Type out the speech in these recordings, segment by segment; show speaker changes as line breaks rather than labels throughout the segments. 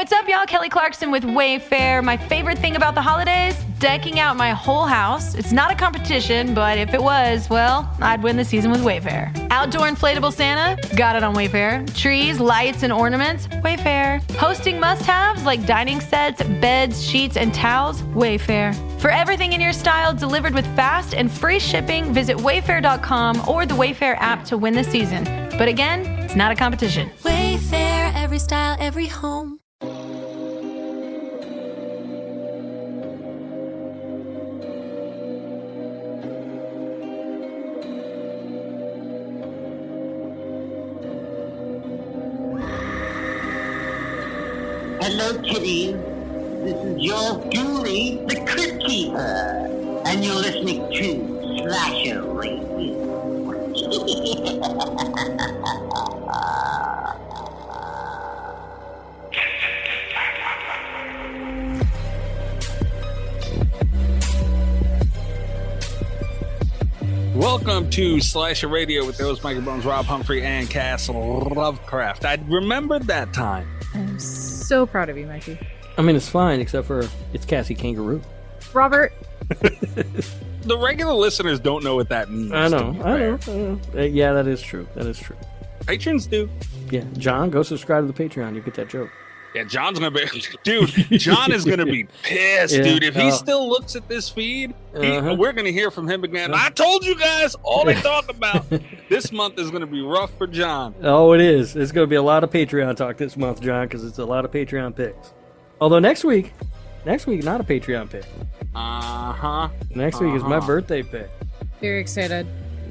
What's up, y'all? Kelly Clarkson with Wayfair. My favorite thing about the holidays? Decking out my whole house. It's not a competition, but if it was, well, I'd win the season with Wayfair. Outdoor inflatable Santa? Got it on Wayfair. Trees, lights, and ornaments? Wayfair. Hosting must-haves like dining sets, beds, sheets, and towels? Wayfair. For everything in your style delivered with fast and free shipping, visit wayfair.com or the Wayfair app to win the season. But again, it's not a competition.
Wayfair, every style, every home.
Hello, kitties. This is your Julie, the Crypt Keeper, and you're listening to Slasher Radio.
Welcome to Slasher Radio with those microphones, Rob Humphrey and Castle Lovecraft. I remembered that time.
I'm so proud of you, Mikey.
I mean, it's fine, except for it's Cassie Kangaroo.
Robert.
The regular listeners don't know what that means.
I know. Yeah, that is true.
Patrons do.
Yeah, John, go subscribe to the Patreon. You get that joke.
Yeah, John's gonna be, dude. John is gonna be pissed, dude. If he still looks at this feed, we're gonna hear from him again. I told you guys, all they talk about this month is gonna be rough for John.
Oh, it is. It's gonna be a lot of Patreon talk this month, John, because it's a lot of Patreon picks. Although next week, not a Patreon pick. Next week is my birthday pick.
Very excited.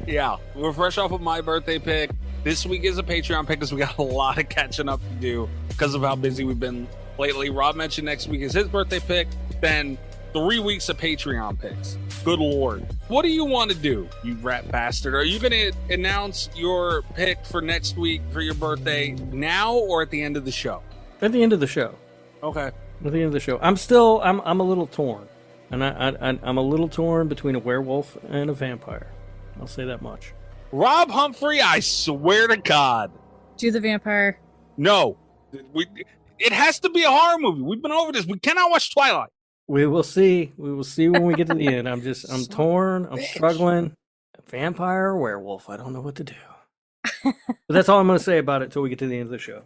Yeah, we're fresh off of my birthday pick. This week is a Patreon pick because we got a lot of catching up to do because of how busy we've been lately. Rob mentioned next week is his birthday pick. Then 3 weeks of Patreon picks. Good Lord. What do you want to do, you rat bastard? Are you going to announce your pick for next week for your birthday now or at the end of the show?
At the end of the show.
Okay.
At the end of the show. I'm a little torn. And I'm a little torn between a werewolf and a vampire. I'll say that much.
Rob Humphrey, I swear to God.
Do the vampire.
No. It has to be a horror movie. We've been over this. We cannot watch Twilight.
We will see. We will see when we get to the end. I'm torn. I'm struggling. Vampire or werewolf? I don't know what to do. But that's all I'm going to say about it until we get to the end of the show.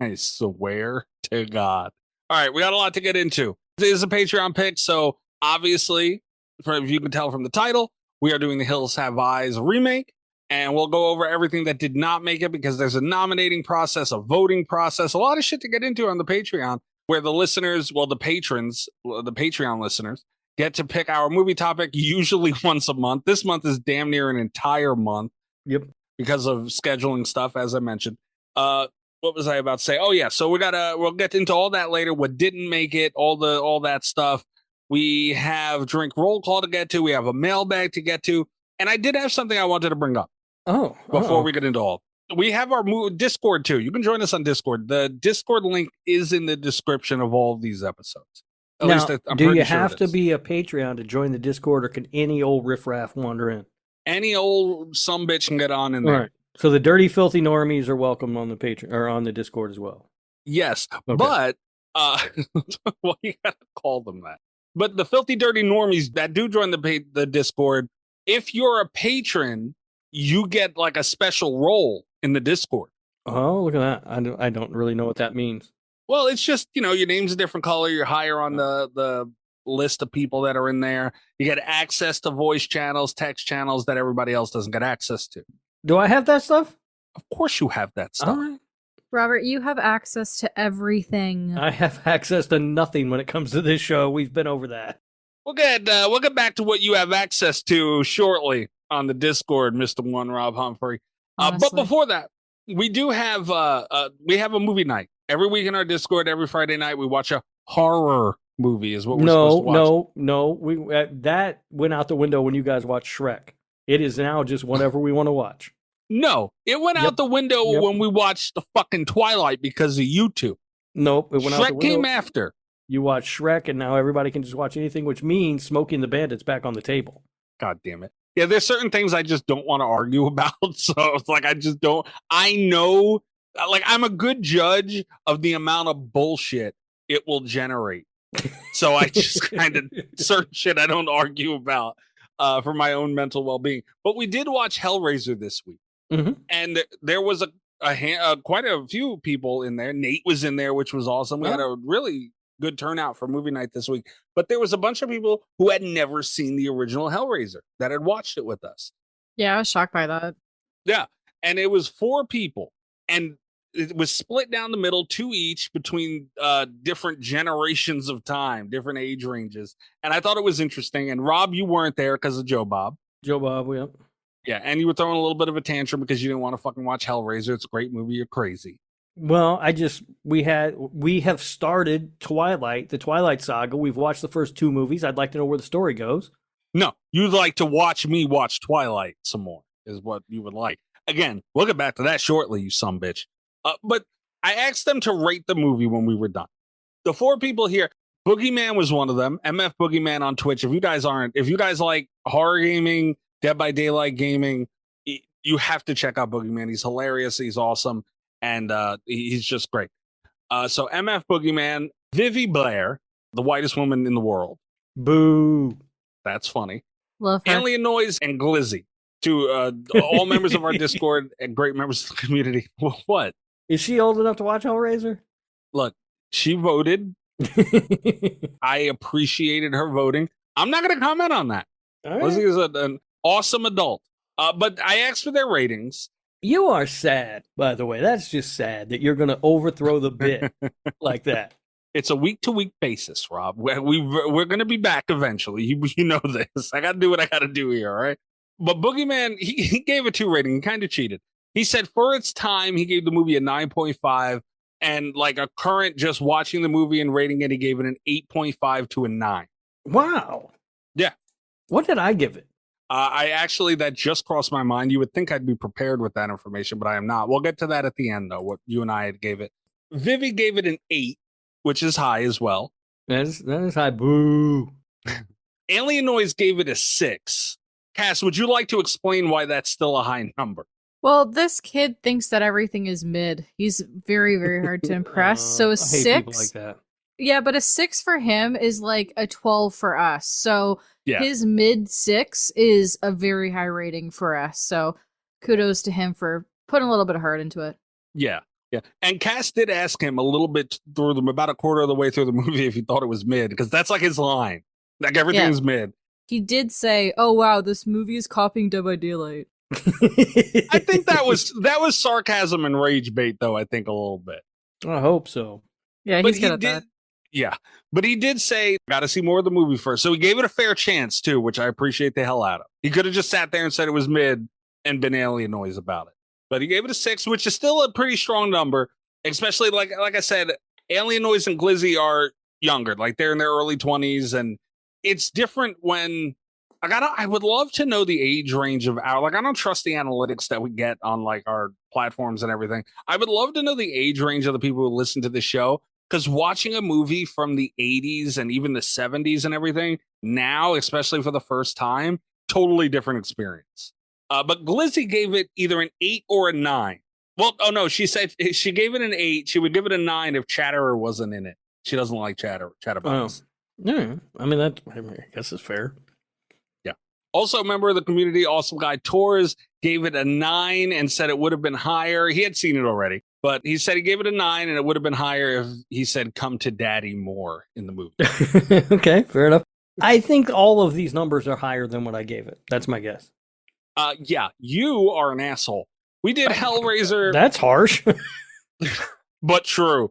I swear to God. All right, we got a lot to get into. This is a Patreon pick, so obviously, if you can tell from the title, we are doing the Hills Have Eyes remake, and we'll go over everything that did not make it because there's a nominating process, a voting process, a lot of shit to get into on the Patreon, where the listeners, well, the patrons, the Patreon listeners, get to pick our movie topic usually once a month. This month is damn near an entire month.
Yep. Because
of scheduling stuff, as I mentioned. What was I about to say? Oh yeah, so we'll get into all that later. What didn't make it, all that stuff. We have drink roll call to get to. We have a mailbag to get to, and I did have something I wanted to bring up. Before we get into all, we have our Discord too. You can join us on Discord. The Discord link is in the description of all of these episodes.
Do you have to be a Patreon to join the Discord, or can any old riffraff wander in?
Any old sumbitch can get on in there.
All right. So the dirty, filthy normies are welcome on the Patreon or on the Discord as well.
Yes, okay. But well, you gotta call them that. But the filthy, dirty normies that do join the Discord, if you're a patron, you get like a special role in the Discord.
Oh, look at that! I don't really know what that means.
Well, it's just, your name's a different color. You're higher on the list of people that are in there. You get access to voice channels, text channels that everybody else doesn't get access to.
Do I have that stuff?
Of course you have that stuff.
All right.
Robert, you have access to everything.
I have access to nothing when it comes to this show. We've been over that.
We'll get back to what you have access to shortly on the Discord, Mr. One Rob Humphrey. But before that, we do have a movie night. Every week in our Discord, every Friday night, we watch a horror movie is what we're supposed to watch.
No. That went out the window when you guys watched Shrek. It is now just whatever we want to watch.
No, it went out the window when we watched the fucking Twilight because of you two.
Nope, it went out the window.
Shrek came after.
You watch Shrek, and now everybody can just watch anything, which means Smokey and the Bandit's back on the table.
God damn it. Yeah, there's certain things I just don't want to argue about. So it's like I just don't. I know Like, I'm a good judge of the amount of bullshit it will generate. So I just kind of certain shit I don't argue about for my own mental well-being. But we did watch Hellraiser this week, and there was quite a few people in there. Nate was in there, which was awesome. We had a really good turnout for movie night this week. But there was a bunch of people who had never seen the original Hellraiser that had watched it with us.
Yeah, I was shocked by that.
Yeah, and it was 4 people, and it was split down the middle, 2 each between different generations of time, different age ranges. And I thought it was interesting. And Rob, you weren't there because of Joe Bob.
Joe Bob, yep.
Yeah, and you were throwing a little bit of a tantrum because you didn't want to fucking watch Hellraiser. It's a great movie. You're crazy.
Well, we have started Twilight, the Twilight Saga. We've watched the first 2 movies. I'd like to know where the story goes.
No, you'd like to watch me watch Twilight some more, is what you would like. Again, we'll get back to that shortly, you sumbitch. But I asked them to rate the movie when we were done. The 4 people here, Boogeyman was one of them. MF Boogeyman on Twitch. If you guys like horror gaming, Dead by Daylight gaming, you have to check out Boogeyman. He's hilarious. He's awesome. And he's just great. So MF Boogeyman, Vivi Blair, the whitest woman in the world.
Boo.
That's funny.
Love her.
Alien Noise and Glizzy, to all members of our Discord and great members of the community. What?
Is she old enough to watch Hellraiser?
Look, she voted. I appreciated her voting. I'm not going to comment on that.
All right.
Lizzie is an awesome adult. But I asked for their ratings.
You are sad, by the way. That's just sad that you're going to overthrow the bit like that.
It's a week-to-week basis, Rob. We're going to be back eventually. You know this. I got to do what I got to do here, all right? But Boogeyman, he gave a 2 rating. He kind of cheated. He said for its time, he gave the movie a 9.5. And like a current just watching the movie and rating it, he gave it an 8.5 to a 9.
Wow.
Yeah.
What did I give it?
That just crossed my mind. You would think I'd be prepared with that information, but I am not. We'll get to that at the end, though, what you and I had gave it. Vivi gave it an 8, which is high as well.
That is high. Boo.
Alien Noise gave it a 6. Cass, would you like to explain why that's still a high number?
Well, this kid thinks that everything is mid. He's very, very hard to impress. So a
I hate people
6,
like that.
yeah, but a 6 for him is like a 12 for us. So his mid 6 is a very high rating for us. So kudos to him for putting a little bit of heart into it.
Yeah. And Cass did ask him a little bit through them, about a quarter of the way through the movie, if he thought it was mid, because that's like his line. Like everything is mid.
He did say, "Oh wow, this movie is copying Dead by Daylight."
I think that was sarcasm and rage bait, though. I think a little bit.
I hope so.
Yeah, he's good at that.
Yeah, but he did say, "Got to see more of the movie first." So he gave it a fair chance too, which I appreciate the hell out of. He could have just sat there and said it was mid and been Alien Noise about it, but he gave it a 6, which is still a pretty strong number. Especially like I said, Alien Noise and Glizzy are younger, like they're in their early 20s, and it's different when. I would love to know the age range of I don't trust the analytics that we get on like our platforms and everything. I would love to know the age range of the people who listen to the show, because watching a movie from the 80s and even the 70s and everything now, especially for the first time, totally different experience. But Glizzy gave it either an 8 or a 9. Well, oh no, she said she gave it an 8. She would give it a 9 if Chatterer wasn't in it. She doesn't like Chatterbox.
Yeah, I mean I guess it's fair.
Also, a member of the community, Awesome Guy Torres, gave it a 9 and said it would have been higher. He had seen it already, but he said he gave it a 9 and it would have been higher if he said "come to daddy" more in the movie.
Okay, fair enough. I think all of these numbers are higher than what I gave it. That's my guess.
Yeah, you are an asshole. We did Hellraiser.
That's harsh.
But true.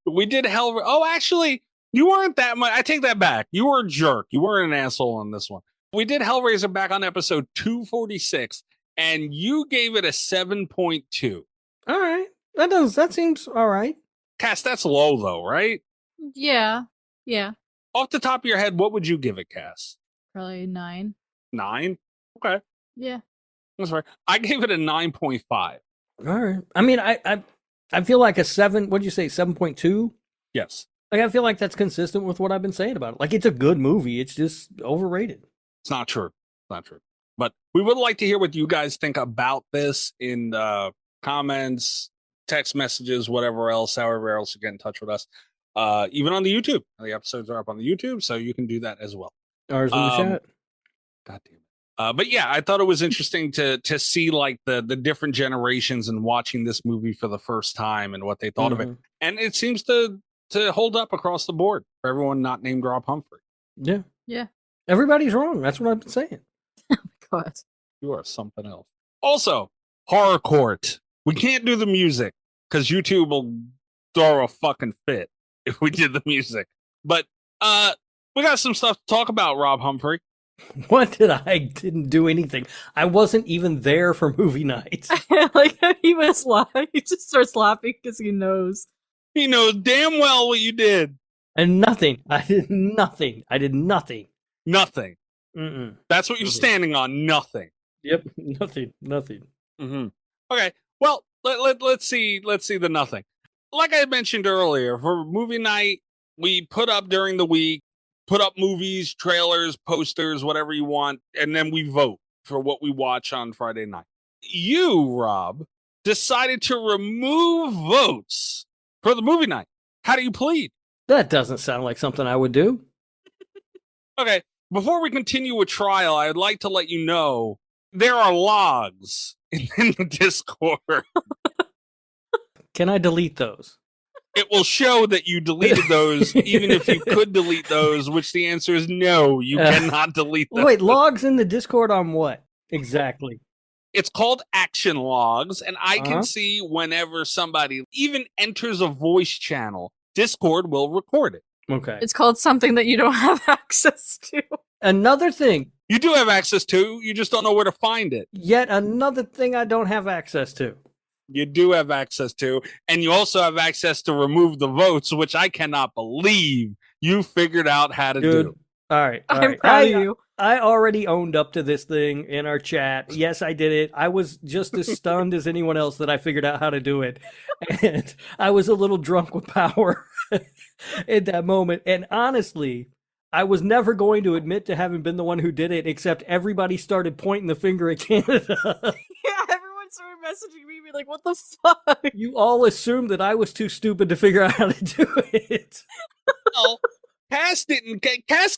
We did Hellraiser. Oh, actually, you weren't that much. I take that back. You were a jerk. You weren't an asshole on this one. We did Hellraiser back on episode 246, and you gave it a 7.2.
All right. That seems all right.
Cass, that's low, though, right?
Yeah.
Off the top of your head, what would you give it, Cass?
Probably 9.
9? Okay.
Yeah.
That's right. I gave it a 9.5.
All right. I mean, I feel like a 7, what'd you say, 7.2?
Yes.
Like, I feel like that's consistent with what I've been saying about it. Like, it's a good movie. It's just overrated.
It's not true. It's not true. But we would like to hear what you guys think about this in the comments, text messages, whatever else, however else you get in touch with us. Even on the YouTube. The episodes are up on the YouTube, so you can do that as well.
Ours in the chat.
God damn it. But yeah, I thought it was interesting to see like the different generations and watching this movie for the first time and what they thought of it. And it seems to hold up across the board for everyone not named Rob Humphrey.
Yeah.
Yeah.
Everybody's wrong. That's what I've been saying.
Oh my God.
You are something else. Also, horror court. We can't do the music because YouTube will throw a fucking fit if we did the music. But we got some stuff to talk about, Rob Humphrey.
What did I didn't do anything. I wasn't even there for movie night.
Like he was laughing. He just starts laughing because he knows.
He knows damn well what you did.
And nothing. I did nothing.
Nothing.
Mm-mm.
That's what you're standing on. Nothing.
Yep. Nothing.
Mm-hmm. Okay. Well, let's see the nothing. Like I mentioned earlier, for movie night, we put up during the week, put up movies, trailers, posters, whatever you want, and then we vote for what we watch on Friday night. You, Rob, decided to remove votes for the movie night. How do you plead?
That doesn't sound like something I would do.
Okay, before we continue with trial, I'd like to let you know there are logs in the Discord.
Can I delete those?
It will show that you deleted those, even if you could delete those, which the answer is no, you cannot delete them.
Wait, logs in the Discord on what? Exactly.
It's called action logs, and I can see whenever somebody even enters a voice channel, Discord will record it.
Okay.
It's called something that you don't have access to.
Another thing.
You do have access to, you just don't know where to find it.
Yet another thing I don't have access to.
You do have access to, and you also have access to remove the votes, which I cannot believe you figured out how to do.
All right.
I'm proud of you.
I already owned up to this thing in our chat. Yes, I did it. I was just as stunned as anyone else that I figured out how to do it. And I was a little drunk with power at that moment. And honestly, I was never going to admit to having been the one who did it, except everybody started pointing the finger at Canada.
Yeah, everyone started messaging me like, what the fuck?
You all assumed that I was too stupid to figure out how to do it.
No. Cass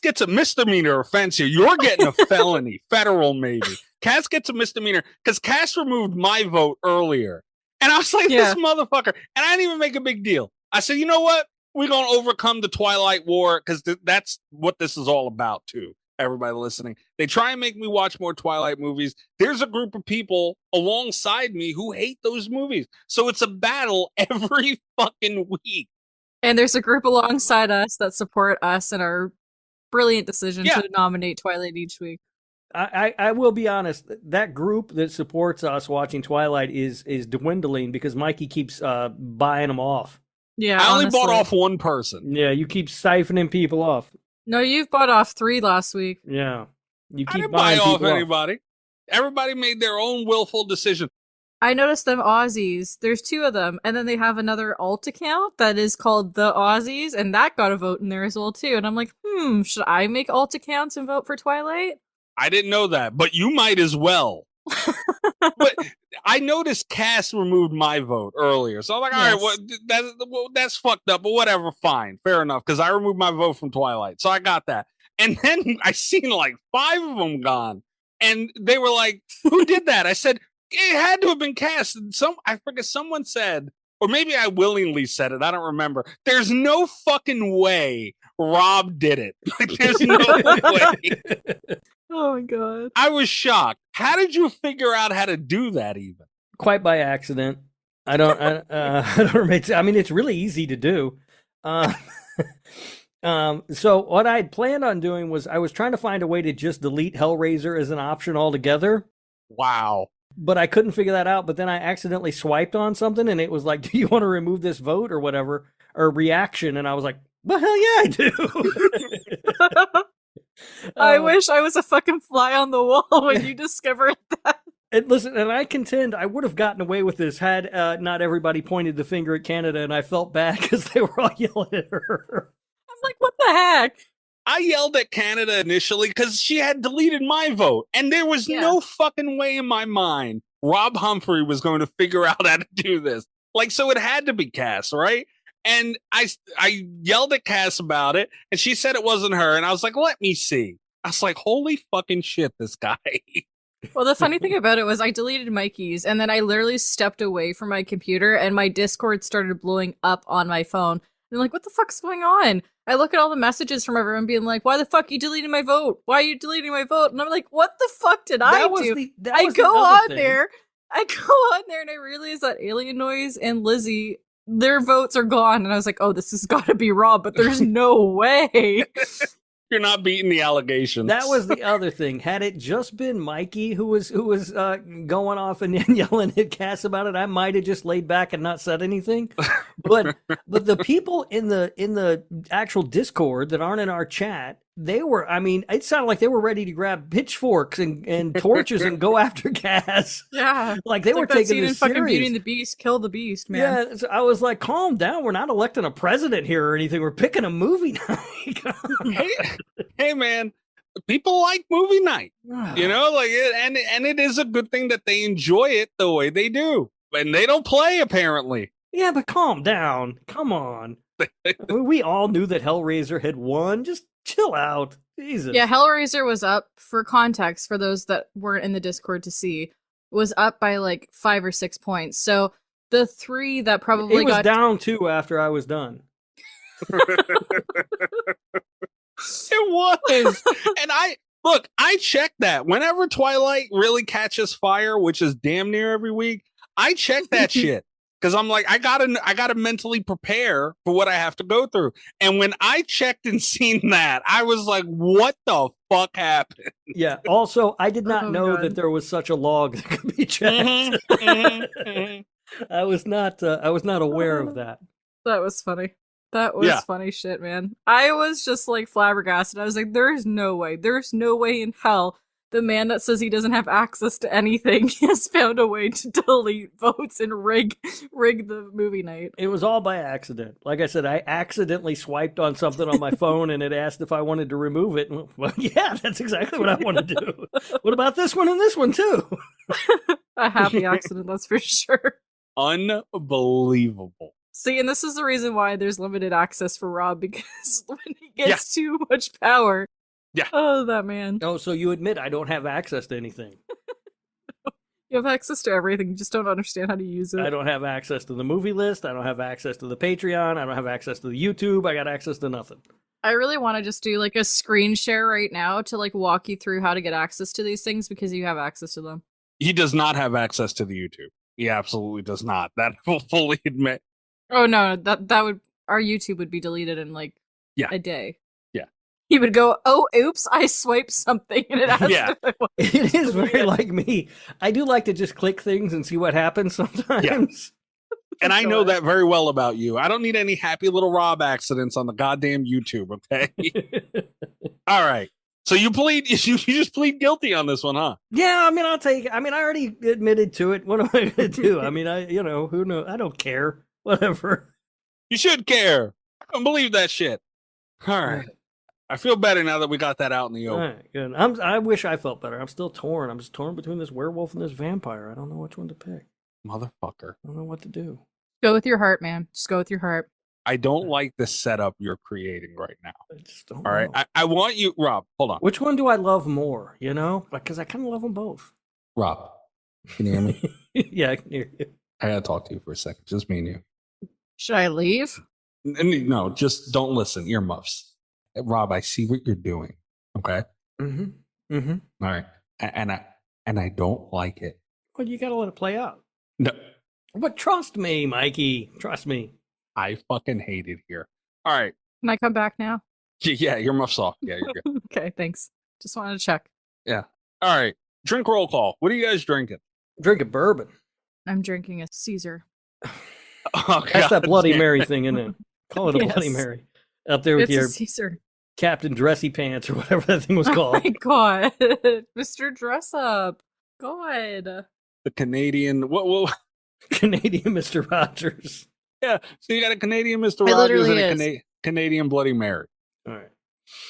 gets a misdemeanor offense here. You're getting a felony, federal maybe. Cass gets a misdemeanor because Cass removed my vote earlier. And I was like, this motherfucker. And I didn't even make a big deal. I said, you know what? We're going to overcome the Twilight War because that's what this is all about too. Everybody listening. They try and make me watch more Twilight movies. There's a group of people alongside me who hate those movies. So it's a battle every fucking week.
And there's a group alongside us that support us in our brilliant decision to nominate Twilight each week.
I will be honest, that group that supports us watching Twilight is dwindling because Mikey keeps buying them off.
Yeah,
I only bought off one person.
Yeah, you keep siphoning people off.
No, you've bought off 3 last week.
Yeah. You keep
I didn't
buying
buy off
people
anybody. Everybody made their own willful decision.
I noticed them Aussies. There's 2 of them, and then they have another alt account that is called the Aussies, and that got a vote in there as well too. And I'm like, should I make alt accounts and vote for Twilight?
I didn't know that, but you might as well. But I noticed Cass removed my vote earlier, so I'm like, all right, that's fucked up, but whatever, fine, fair enough, because I removed my vote from Twilight, so I got that. And then I seen like 5 of them gone, and they were like, "Who did that?" I said, it had to have been Cass. And I forget, someone said, or maybe I willingly said it, I don't remember. There's no fucking way Rob did it. Like, there's no way.
Oh my god.
I was shocked. How did you figure out how to do that even?
Quite by accident. I don't remember. I mean, it's really easy to do. So what I had planned on doing was I was trying to find a way to just delete Hellraiser as an option altogether.
Wow.
But I couldn't figure that out. But then I accidentally swiped on something and it was like, do you want to remove this vote or whatever? Or reaction. And I was like, well, hell yeah, I do.
I wish I was a fucking fly on the wall when you discovered that.
And listen, and I contend I would have gotten away with this had not everybody pointed the finger at Canada, and I felt bad because they were all yelling at her.
I'm like, what the heck?
I yelled at Canada initially because she had deleted my vote, and there was no fucking way in my mind Rob Humphrey was going to figure out how to do this. Like, so it had to be Cass, right? And I yelled at Cass about it, and she said it wasn't her. And I was like, let me see. I was like, holy fucking shit, this guy.
Well, the funny thing about it was I deleted Mikey's, and then I literally stepped away from my computer, and my Discord started blowing up on my phone. And I'm like, what the fuck's going on? I look at all the messages from everyone being like, why the fuck are you deleting my vote? Why are you deleting my vote? And I'm like, what the fuck did I do? I go on there and I realize that Alien Noise and Lizzie, their votes are gone. And I was like, oh, this has got to be Rob, but there's no way.
You're not beating the allegations.
That was the other thing. Had it just been Mikey who was going off and yelling at Cass about it, I might have just laid back and not said anything. But the people in the actual Discord that aren't in our chat, they were, I mean, it sounded like they were ready to grab pitchforks and torches and go after Cass.
Yeah.
Like they were taking this
fucking
serious.
Beauty and the Beast, kill the beast, man.
Yeah, so I was like, calm down. We're not electing a president here or anything. We're picking a movie night.
Hey, man, people like movie night, you know, like, and it is a good thing that they enjoy it the way they do, and they don't play apparently.
Yeah, but calm down. Come on. We all knew that Hellraiser had won. Just chill out. Jesus.
Yeah, Hellraiser was up, for context, for those that weren't in the Discord to see, was up by like 5 or 6 points. So the 3 that probably
got down 2 after I was done.
It was. And I check that whenever Twilight really catches fire, which is damn near every week. I check that shit because I'm like, I gotta mentally prepare for what I have to go through. And when I checked and seen that, I was like, what the fuck happened?
Yeah. Also, I did not know that there was such a log that could be checked. I was not aware of that.
That was funny. That was funny shit, man. I was just like flabbergasted. I was like, there's no way in hell the man that says he doesn't have access to anything has found a way to delete votes and rig the movie night.
It was all by accident. Like I said, I accidentally swiped on something on my phone and it asked if I wanted to remove it. Well, yeah, that's exactly what I want to do. What about this one and this one too?
A happy accident, that's for sure.
Unbelievable.
See, and this is the reason why there's limited access for Rob, because when he gets too much power.
Yeah.
Oh, that man.
Oh, so you admit I don't have access to anything.
You have access to everything, you just don't understand how to use it.
I don't have access to the movie list, I don't have access to the Patreon, I don't have access to the YouTube, I got access to nothing.
I really want to just do like a screen share right now to like walk you through how to get access to these things because you have access to them.
He does not have access to the YouTube. He absolutely does not. That I will fully admit.
Oh no, that would, our YouTube would be deleted in like a day.
Yeah.
He would go, oh oops, I swiped something and it asked if I
It is very like me. I do like to just click things and see what happens sometimes.
Yeah. And I know that very well about you. I don't need any happy little Rob accidents on the goddamn YouTube, okay? All right. So you just plead guilty on this one, huh?
Yeah, I mean, I'll take it. I mean, I already admitted to it. What am I going to do? I mean, who knows? I don't care. Whatever.
You should care. I don't believe that shit. All right. I feel better now that we got that out in the open.
All right, good. I wish I felt better. I'm still torn. I'm just torn between this werewolf and this vampire. I don't know which one to pick.
Motherfucker.
I don't know what to do.
Go with your heart, man. Just go with your heart.
I don't like the setup you're creating right now.
I just don't
All right.
know.
I want you, Rob, hold on.
Which one do I love more, Because I kind of love them both.
Rob, can you hear me?
Yeah, I can hear you.
I got to talk to you for a second. Just me and you.
Should I leave?
No, just don't listen. Earmuffs. Rob, I see what you're doing. Okay.
Mm-hmm. Mm-hmm.
All right. And I don't like it.
Well, you got to let it play out.
No.
But trust me, Mikey. Trust me.
I fucking hate it here. All right.
Can I come back now?
Yeah, earmuffs off. Yeah, you're good.
Okay, thanks. Just wanted to check.
Yeah. All right. Drink roll call. What are you guys drinking?
Drinking bourbon.
I'm drinking a Caesar.
Oh,
that's that Bloody Mary thing, isn't it? Call it a Bloody Mary. Up there with your
Caesar.
Captain Dressy Pants or whatever that thing was called.
Oh my god. Mr. Dress Up. God.
The Canadian what
Canadian Mr. Rogers.
Yeah. So you got a Canadian Mr. Rogers and a Canadian Bloody Mary.
All right.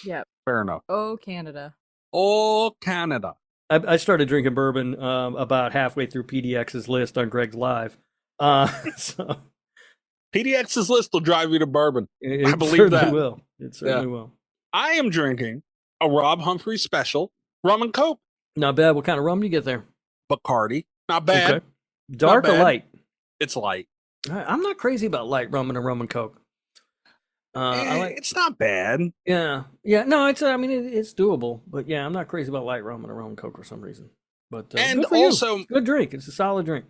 Yep.
Fair enough.
Oh, Canada.
Oh, Canada.
I started drinking bourbon about halfway through PDX's list on Greg's Live. So
PDX's list will drive you to bourbon.
it
I believe
certainly
that.
will. It certainly will.
I am drinking a Rob Humphrey special rum and coke.
Not bad. What kind of rum do you get there?
Bacardi. Not bad.
Okay. Dark
Not
or
bad.
light?
It's light.
I'm not crazy about light rum and a rum and coke.
It's not bad.
Yeah. No, it's. I mean, it's doable. But yeah, I'm not crazy about light rum and a rum and coke for some reason. But
and
good for you.
also,
Good drink. It's a solid drink.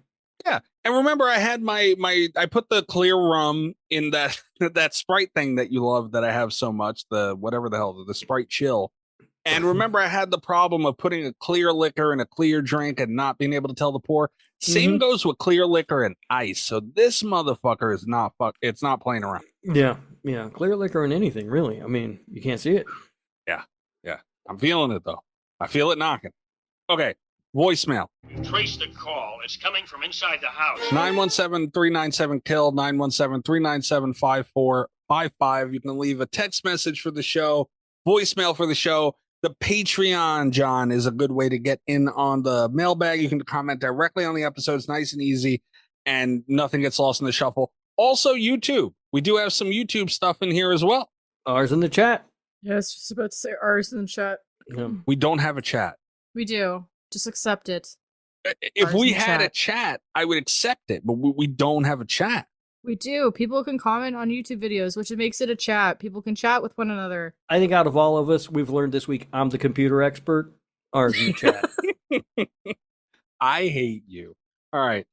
Yeah, and remember, I had I put the clear rum in that Sprite thing that you love that I have so much. The whatever the hell, the Sprite Chill. And remember, I had the problem of putting a clear liquor in a clear drink and not being able to tell the pour. Same goes with clear liquor and ice. So this motherfucker is not it's not playing around.
Yeah. Clear liquor in anything, really. I mean, you can't see it.
Yeah. I'm feeling it though. I feel it knocking. Okay. Voicemail.
Trace the call. It's coming from inside the house.
917-397-KILL, 917-397-5455. You can leave a text message for the show, voicemail for the show. The Patreon, John, is a good way to get in on the mailbag. You can comment directly on the episodes, nice and easy, and nothing gets lost in the shuffle. Also, YouTube. We do have some YouTube stuff in here as well.
Ours in the chat.
Yeah, I was just about to say ours in the chat.
Yeah.
We don't have a chat.
We do. Just accept it.
If we had a chat, I would accept it, but we don't have a chat.
We do. People can comment on YouTube videos, which makes it a chat. People can chat with one another.
I think out of all of us, we've learned this week, I'm the computer expert. Ours in the chat.
I hate you. All right.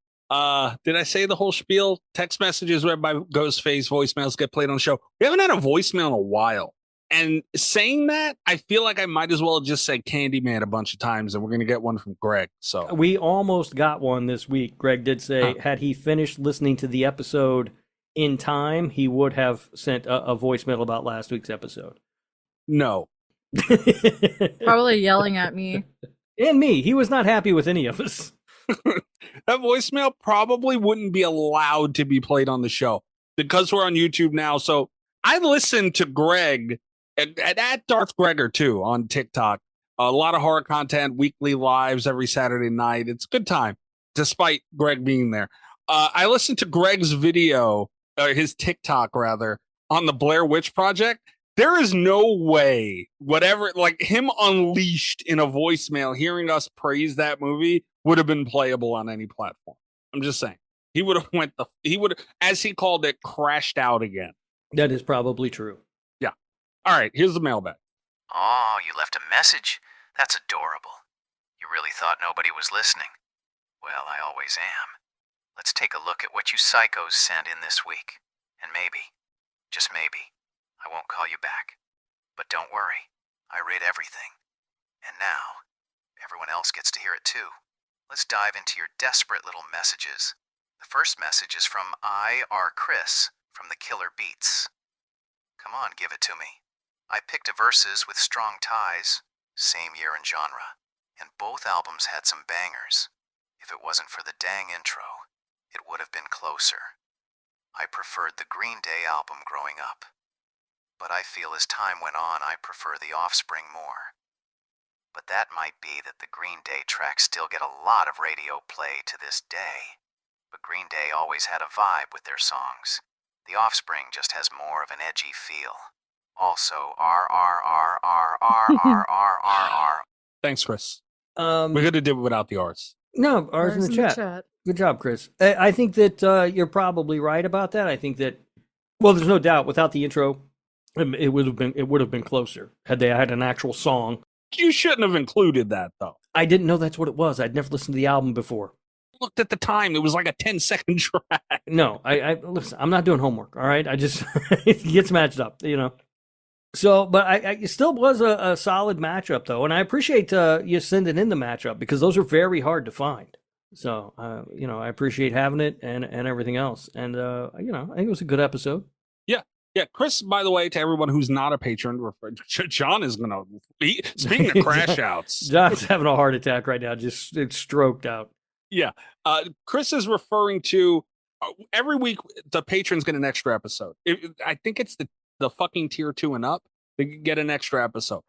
Did I say the whole spiel? Text messages read by Ghostface, voicemails get played on the show. We haven't had a voicemail in a while. And saying that, I feel like I might as well just say Candyman a bunch of times, and we're going to get one from Greg. So
we almost got one this week. Greg did say, had he finished listening to the episode in time, he would have sent a voicemail about last week's episode.
No.
Probably yelling at me.
And me. He was not happy with any of us.
That voicemail probably wouldn't be allowed to be played on the show because we're on YouTube now. So I listened to Greg at Darth Gregor too on TikTok. A lot of horror content, weekly lives every Saturday night. It's a good time, despite Greg being there. I listened to Greg's video, his TikTok rather, on the Blair Witch Project. There is no way, whatever, like him unleashed in a voicemail, hearing us praise that movie would have been playable on any platform. I'm just saying. He would have as he called it, crashed out again.
That is probably true.
Yeah. All right, here's the mailbag.
Oh, you left a message? That's adorable. You really thought nobody was listening? Well, I always am. Let's take a look at what you psychos sent in this week. And maybe, just maybe, I won't call you back. But don't worry, I read everything. And now, everyone else gets to hear it too. Let's dive into your desperate little messages. The first message is from I.R. Chris from the Killer Beats. Come on, give it to me. I picked a verses with strong ties, same year and genre, and both albums had some bangers. If it wasn't for the dang intro, it would have been closer. I preferred the Green Day album growing up, but I feel as time went on I prefer the Offspring more. But that might be that the Green Day tracks still get a lot of radio play to this day. But Green Day always had a vibe with their songs. The Offspring just has more of an edgy feel. Also, R.
Thanks, Chris.
We
could have did it without the R's.
No, ours in the chat. Good job, Chris. I think that you're probably right about that. I think that, well, there's no doubt without the intro, it would have been closer had they had an actual song.
You shouldn't have included that, though.
I didn't know that's what it was. I'd never listened to the album before.
Looked at the time; it was like a 10-second track.
No, I listen. I'm not doing homework. All right, I just it gets matched up, you know. So, but it still was a solid matchup, though, and I appreciate you sending in the matchup because those are very hard to find. So, I appreciate having it and everything else, and I think it was a good episode.
Yeah, Chris, by the way, to everyone who's not a patron, John is going to be, speaking of crash outs.
John's having a heart attack right now. It's stroked out.
Yeah. Chris is referring to every week the patrons get an extra episode. I think it's the fucking tier 2 and up. They get an extra episode.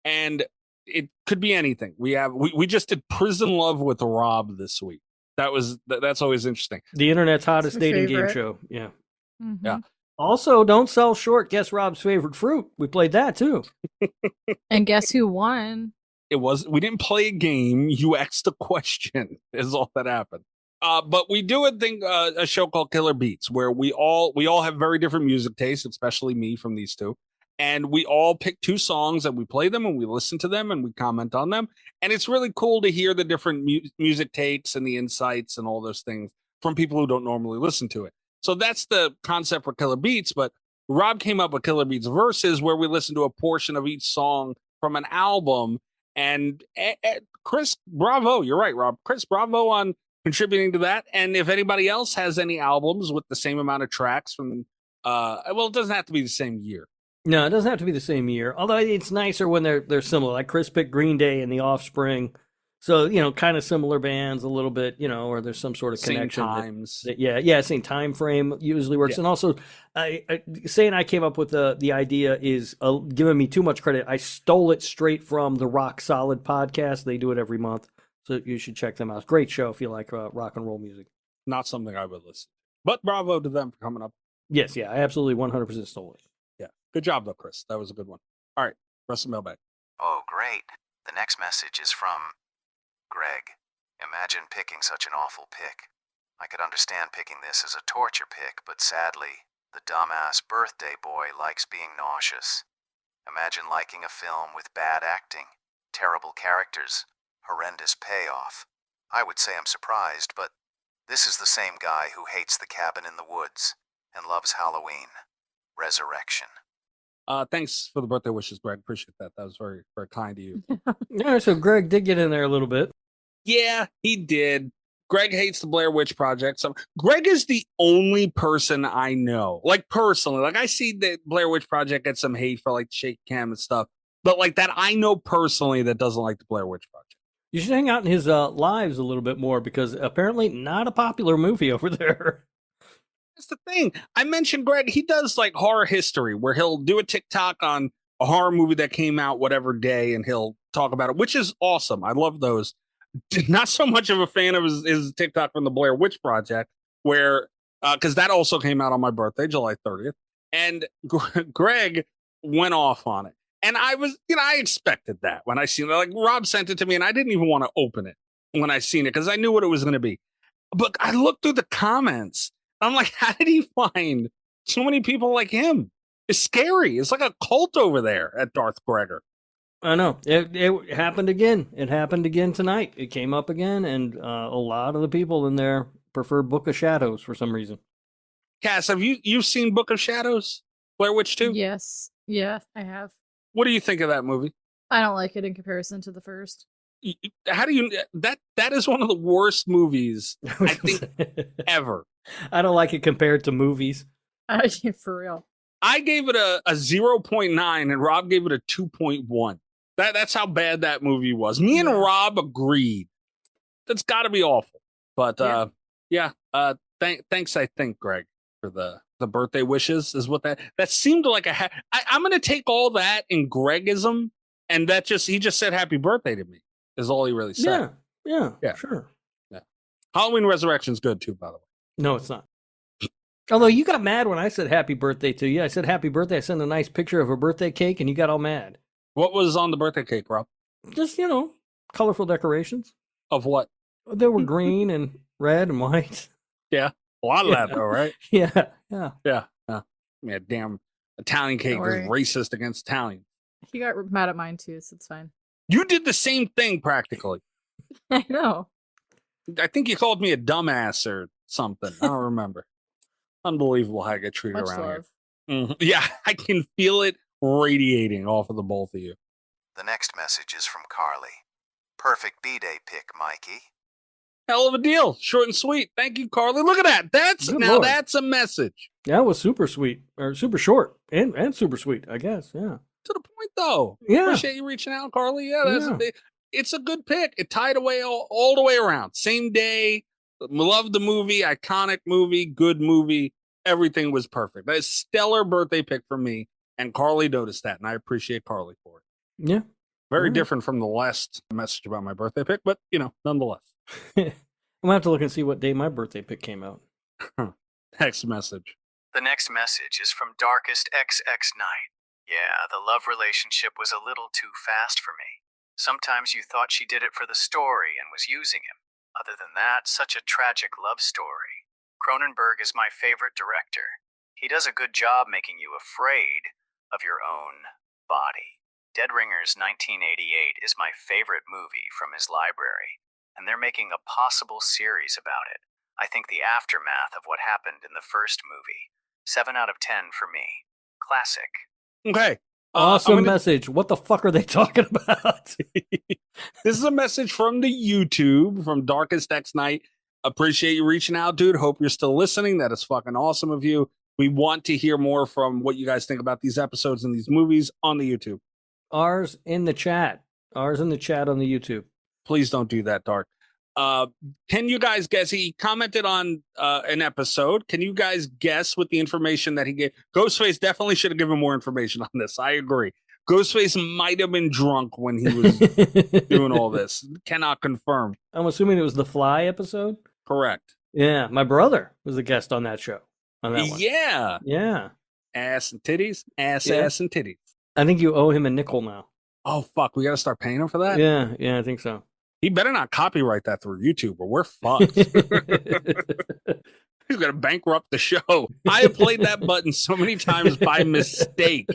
And it could be anything. We just did Prison Love with Rob this week. That's always interesting.
The internet's hottest dating game show. Yeah. Also, don't sell short. Guess Rob's favorite fruit. We played that too.
And guess who won?
We didn't play a game. You asked a question is all that happened. But we do a show called Killer Beats where we all have very different music tastes, especially me from these two. And we all pick 2 songs and we play them and we listen to them and we comment on them. And it's really cool to hear the different music takes and the insights and all those things from people who don't normally listen to it. So that's the concept for Killer Beats. But Rob came up with Killer Beats Versus, where we listen to a portion of each song from an album. And Chris, bravo. You're right, Rob. Chris, bravo on contributing to that. And if anybody else has any albums with the same amount of tracks from, well, it doesn't have to be the same year.
No, it doesn't have to be the same year. Although it's nicer when they're similar. Like Chris picked Green Day and The Offspring. So, kind of similar bands a little bit, or there's some sort of connection.
Same times.
Same time frame usually works. Yeah. And also, saying I came up with the idea is giving me too much credit. I stole it straight from the Rock Solid podcast. They do it every month. So you should check them out. Great show if you like rock and roll music.
Not something I would listen to. But bravo to them for coming up.
Yes, I absolutely 100% stole it.
Yeah. Good job, though, Chris. That was a good one. All right. Rest of the mailbag.
Oh, great. The next message is from Greg. Imagine picking such an awful pick. I could understand picking this as a torture pick, but sadly, the dumbass birthday boy likes being nauseous. Imagine liking a film with bad acting, terrible characters, horrendous payoff. I would say I'm surprised, but this is the same guy who hates The Cabin in the Woods and loves Halloween. Resurrection.
Thanks for the birthday wishes, Greg. Appreciate that. That was very, very kind of you.
Yeah, so Greg did get in there a little bit.
Yeah, he did. Greg hates the Blair Witch Project. So Greg is the only person I know, like personally, like I see the Blair Witch Project get some hate for like shake cam and stuff, but like that I know personally that doesn't like the Blair Witch Project.
You should hang out in his lives a little bit more because apparently not a popular movie over there.
That's the thing. I mentioned Greg, he does like horror history where he'll do a TikTok on a horror movie that came out whatever day and he'll talk about it, which is awesome. I love those. Not so much of a fan of his TikTok from the Blair Witch Project where, because that also came out on my birthday, July 30th. And Greg went off on it. And I was, I expected that when I seen it. Like Rob sent it to me and I didn't even want to open it when I seen it because I knew what it was going to be. But I looked through the comments. I'm like, how did he find so many people like him? It's scary. It's like a cult over there at Darth Gregor.
I know. It happened again. It happened again tonight. It came up again, and a lot of the people in there prefer Book of Shadows for some reason.
Cass, have you've seen Book of Shadows? Blair Witch 2?
Yes. Yeah, I have.
What do you think of that movie?
I don't like it in comparison to the first.
How do you... That is one of the worst movies, I think, ever.
I don't like it compared to movies.
For real.
I gave it a 0.9 and Rob gave it a 2.1. That's how bad that movie was. Me and Rob agreed. That's got to be awful. But thanks, I think, Greg, for the birthday wishes is what that seemed like I'm going to take all that in Gregism and he just said happy birthday to me is all he really said.
Yeah, sure.
Yeah. Halloween Resurrection's good too, by the way.
No, it's not. Although you got mad when I said happy birthday to you. I said happy birthday. I sent a nice picture of a birthday cake and you got all mad.
What was on the birthday cake, Rob?
Just, colorful decorations.
Of what?
They were green and red and white.
Yeah. A lot of that, though, right?
Yeah.
Yeah, damn Italian cake is racist against Italians.
He got mad at mine, too, so it's fine.
You did the same thing, practically.
I know.
I think you called me a dumbass or something. I don't remember. Unbelievable how I get treated
Much
around
love.
here. Mm-hmm. Yeah, I can feel it radiating off of the both of you.
The next message is from Carly. Perfect B-Day pick, Mikey.
Hell of a deal. Short and sweet. Thank you, Carly. Look at that. That's a message.
Yeah, it was super sweet. Or super short. And super sweet, I guess. Yeah.
To the point, though.
Yeah.
Appreciate you reaching out, Carly. Yeah, it's a good pick. It tied away all the way around. Same day. Loved the movie. Iconic movie. Good movie. Everything was perfect. That is a stellar birthday pick for me. And Carly noticed that, and I appreciate Carly for it.
Yeah.
Very different from the last message about my birthday pick, but, nonetheless.
I'm gonna have to look and see what day my birthday pick came out.
Text message.
The next message is from Darkest XX Night. Yeah, the love relationship was a little too fast for me. Sometimes you thought she did it for the story and was using him. Other than that, such a tragic love story. Cronenberg is my favorite director. He does a good job making you afraid of your own body. Dead Ringers 1988 is my favorite movie from his library, and they're making a possible series about it. I think the aftermath of what happened in the first movie. 7 out of 10 for me. Classic.
Okay.
Awesome message. What the fuck are they talking about?
This is a message from the YouTube, from Darkest X Night. Appreciate you reaching out, dude. Hope you're still listening. That is fucking awesome of you. We want to hear more from what you guys think about these episodes and these movies on the YouTube.
Ours in the chat on the YouTube.
Please don't do that, Dark. Can you guys guess? He commented on an episode. Can you guys guess with the information that he gave? Ghostface definitely should have given more information on this. I agree. Ghostface might have been drunk when he was doing all this. Cannot confirm.
I'm assuming it was the Fly episode?
Correct.
Yeah, my brother was a guest on that show. On that one.
Yeah.
Yeah.
Ass and titties. Ass and titties.
I think you owe him a nickel now.
Oh, fuck. We got to start paying him for that?
Yeah, I think so.
He better not copyright that through YouTube or we're fucked. He's going to bankrupt the show. I have played that button so many times by mistake.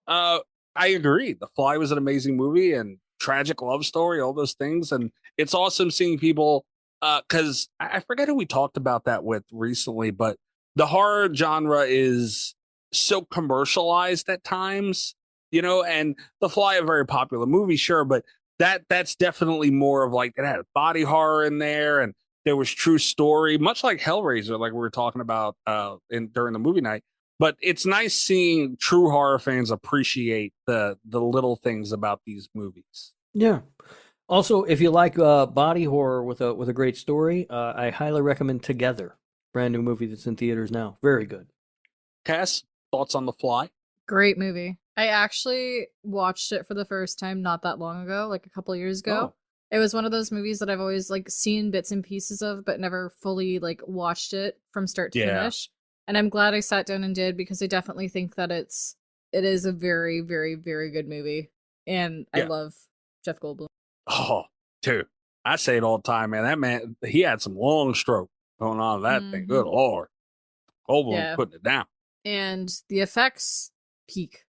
I agree. The Fly was an amazing movie and tragic love story, all those things. And it's awesome seeing people, because I forget who we talked about that with recently, but the horror genre is so commercialized at times, and The Fly, a very popular movie, sure, but that's definitely more of like, it had body horror in there and there was true story, much like Hellraiser, like we were talking about during the movie night. But it's nice seeing true horror fans appreciate the little things about these movies.
Yeah. Also, if you like body horror with a great story, I highly recommend Together. Brand new movie that's in theaters now. Very good.
Cass, thoughts on The Fly?
Great movie. I actually watched it for the first time not that long ago, like a couple years ago. It was one of those movies that I've always seen bits and pieces of, but never fully watched it from start to finish. And I'm glad I sat down and did, because I definitely think that it is a very, very, very good movie. And I love Jeff Goldblum.
Oh, dude, I say it all the time, man. That man, he had some long stroke going on with that thing. Good Lord. Goldblum putting it down.
And the effects peak.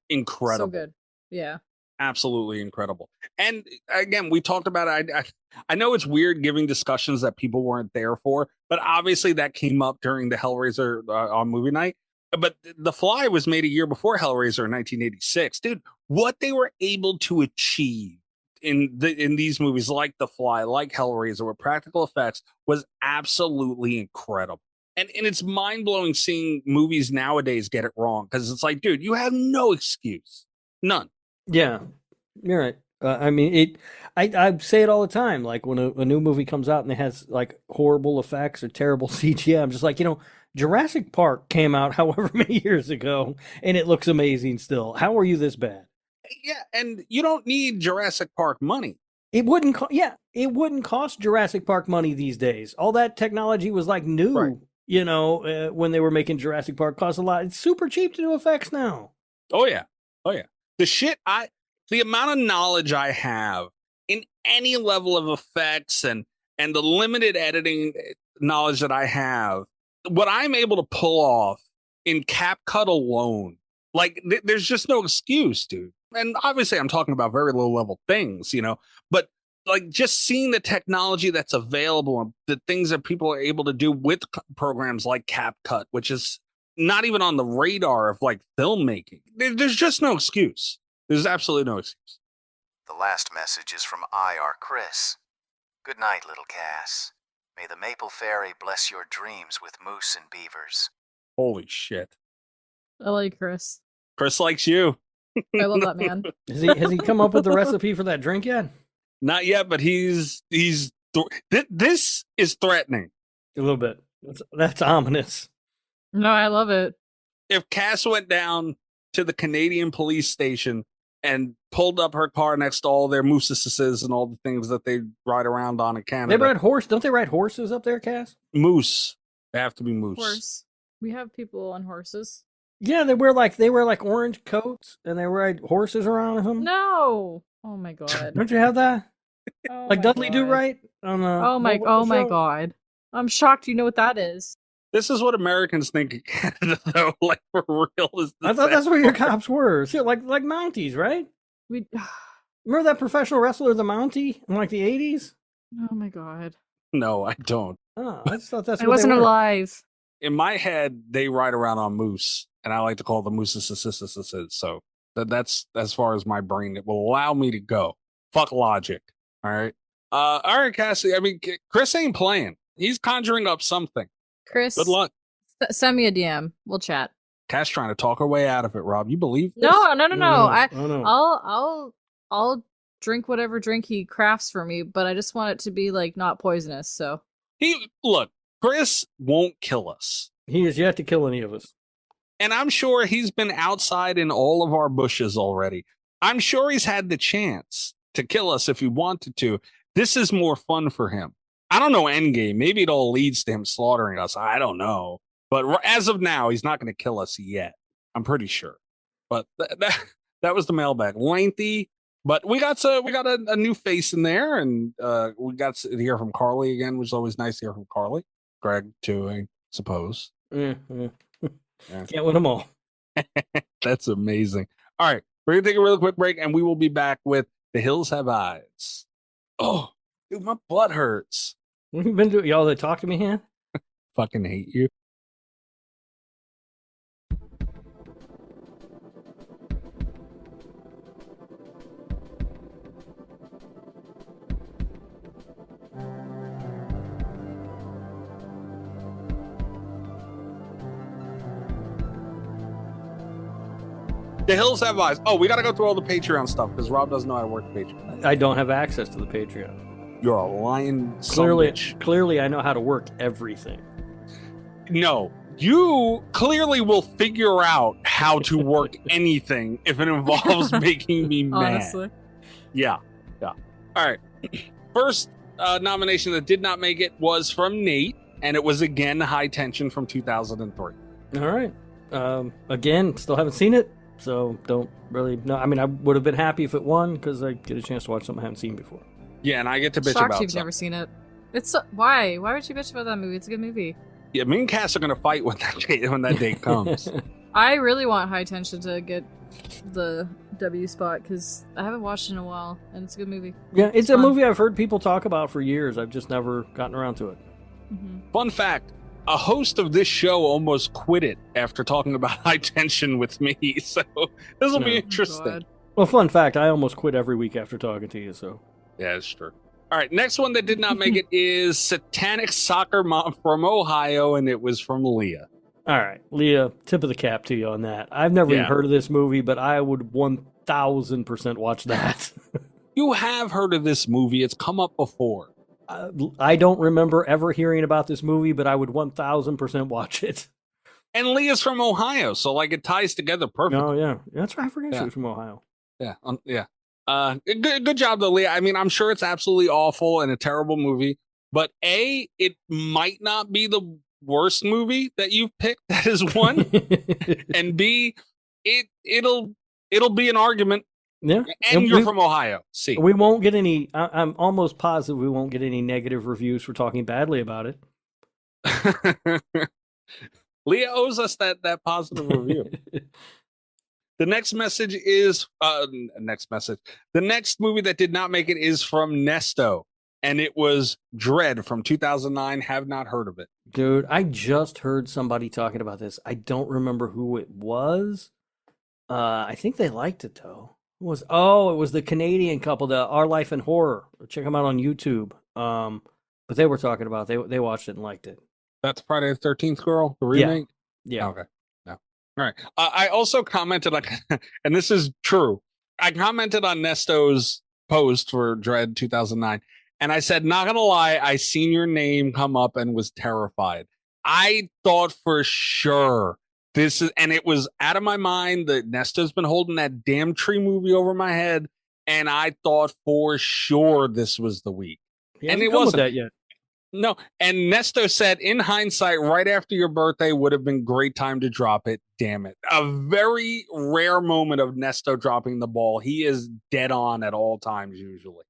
Incredible.
So good. Yeah.
Absolutely incredible. And again, we talked about it. I know it's weird giving discussions that people weren't there for, but obviously that came up during the Hellraiser on movie night. But The Fly was made a year before Hellraiser in 1986. Dude, what they were able to achieve in these movies like The Fly, like Hellraiser, with practical effects was absolutely incredible. And it's mind-blowing seeing movies nowadays get it wrong, because it's like, dude, you have no excuse. None.
Yeah, you're right. I mean, I say it all the time. Like when a new movie comes out and it has horrible effects or terrible CGI, I'm just like, Jurassic Park came out however many years ago and it looks amazing still. How are you this bad?
Yeah, and you don't need Jurassic Park money.
It wouldn't cost Jurassic Park money these days. All that technology was new. Right. When they were making Jurassic Park, cost a lot. It's super cheap to do effects now.
Oh yeah. The amount of knowledge I have in any level of effects and the limited editing knowledge that I have, what I'm able to pull off in CapCut alone, there's just no excuse, dude. And obviously I'm talking about very low level things, but just seeing the technology that's available and the things that people are able to do with programs like CapCut, which is not even on the radar of filmmaking. There's just no excuse. There's absolutely no excuse.
The last message is from IR Chris. Good night, little Cass. May the Maple Fairy bless your dreams with moose and beavers.
Holy shit.
I like Chris.
Chris likes you.
I love that man.
Has he come up with the recipe for that drink yet?
Not yet, but this is threatening.
A little bit. That's ominous.
No, I love it.
If Cass went down to the Canadian police station and pulled up her car next to all their mooses and all the things that they ride around on in Canada.
They ride horse. Don't they ride horses up there, Cass?
Moose. They have to be moose.
Horse. We have people on horses.
Yeah, they wear like orange coats and they ride horses around or something.
No. Oh my god.
Don't you have that?
Oh
Like
my
Dudley Do
God.
Right?
Oh my god. I'm shocked you know what that is.
This is what Americans think of Canada, though. Like, for real.
I thought that's where your cops were. See, like Mounties, right?
We
Remember that professional wrestler, the Mountie, in like the 80s?
Oh my god.
No, I don't.
Oh, I just thought that's
I
what
wasn't
they were.
alive.
In my head, they ride around on moose, and I like to call them mooses. So that's as far as my brain it will allow me to go. Fuck logic. All right. All right, Cassie. I mean, Chris ain't playing. He's conjuring up something.
Chris,
Good luck.
Send me a DM. We'll chat.
Cass trying to talk her way out of it, Rob. You believe this?
No.
No.
I'll drink whatever drink he crafts for me, but I just want it to be like not poisonous. So
Look, Chris won't kill us.
He has yet to kill any of us.
And I'm sure he's been outside in all of our bushes already. I'm sure he's had the chance to kill us if he wanted to. This is more fun for him. I don't know endgame. Maybe it all leads to him slaughtering us. I don't know. But as of now, he's not going to kill us yet. I'm pretty sure. But that was the mailbag. Lengthy, but we got a new face in there, and we got to hear from Carly again, which is always nice to hear from Carly. Greg too, I suppose.
Yeah. Can't win them all.
That's amazing. All right, we're gonna take a really quick break, and we will be back with The Hills Have Eyes. Oh, dude, my butt hurts.
What have you been doing? Y'all that talk to me here?
Fucking hate you. The Hills Have Eyes. Oh, we got to go through all the Patreon stuff because Rob doesn't know how to work the Patreon.
I don't have access to the Patreon.
You're a lying bitch.
Clearly, I know how to work everything.
No, you clearly will figure out how to work anything if it involves making me mad.
honestly,
Yeah. All right. First nomination that did not make it was from Nate, and it was again High Tension from 2003.
All right. Again, still haven't seen it, so don't really know. I mean, I would have been happy if it won because I get a chance to watch something I haven't seen before.
Yeah, and I get to bitch
shocked
about
you've never seen it. It's why would you bitch about that movie? It's a good movie.
Yeah, me and Cass are gonna fight when that date comes.
I really want High Tension to get the W spot because I haven't watched it in a while, and it's a good movie.
Yeah, it's a
fun.
movie I've heard people talk about for years. I've just never gotten around to it.
Mm-hmm.
Fun fact, a host of this show almost quit it after talking about High Tension with me, so this will be interesting.
God.
Well, fun fact, I almost quit every week after talking to you, so.
Yeah, it's true. All right, next one that did not make it is Satanic Soccer Mom from Ohio, and it was from Leah.
All right, Leah, tip of the cap to you on that. I've never even heard of this movie, but I would 1,000% watch that.
You have heard of this movie. It's come up before.
I don't remember ever hearing about this movie, but I would 1,000% watch it.
And Leah's from Ohio, so like it ties together perfectly.
Oh, yeah. That's right. I forgot she was from Ohio.
Yeah. Good job, though, Leah. I mean, I'm sure it's absolutely awful and a terrible movie, but A, it might not be the worst movie that you've picked that is one, and B, it'll be an argument.
Yeah,
and you're from Ohio. See,
we won't get any. I'm almost positive we won't get any negative reviews for talking badly about it.
Leah owes us that positive review. The next message is The next movie that did not make it is from Nesto, and it was Dread from 2009. Have not heard of it,
dude. I just heard somebody talking about this. I don't remember who it was. I think they liked it though. It was the Canadian couple, the Our Life in Horror. Check them out on YouTube. But they were talking about they watched it and liked it.
That's Friday the 13th girl, the remake.
Yeah.
Okay. No. All right. I also commented and this is true. I commented on Nesto's post for Dread 2009, and I said, not gonna lie, I seen your name come up and was terrified. I thought for sure And it was out of my mind that Nesto's been holding that damn Tree movie over my head, and I thought for sure this was the week.
And it wasn't that yet.
No, and Nesto said, in hindsight, right after your birthday would have been great time to drop it. Damn it. A very rare moment of Nesto dropping the ball. He is dead on at all times, usually.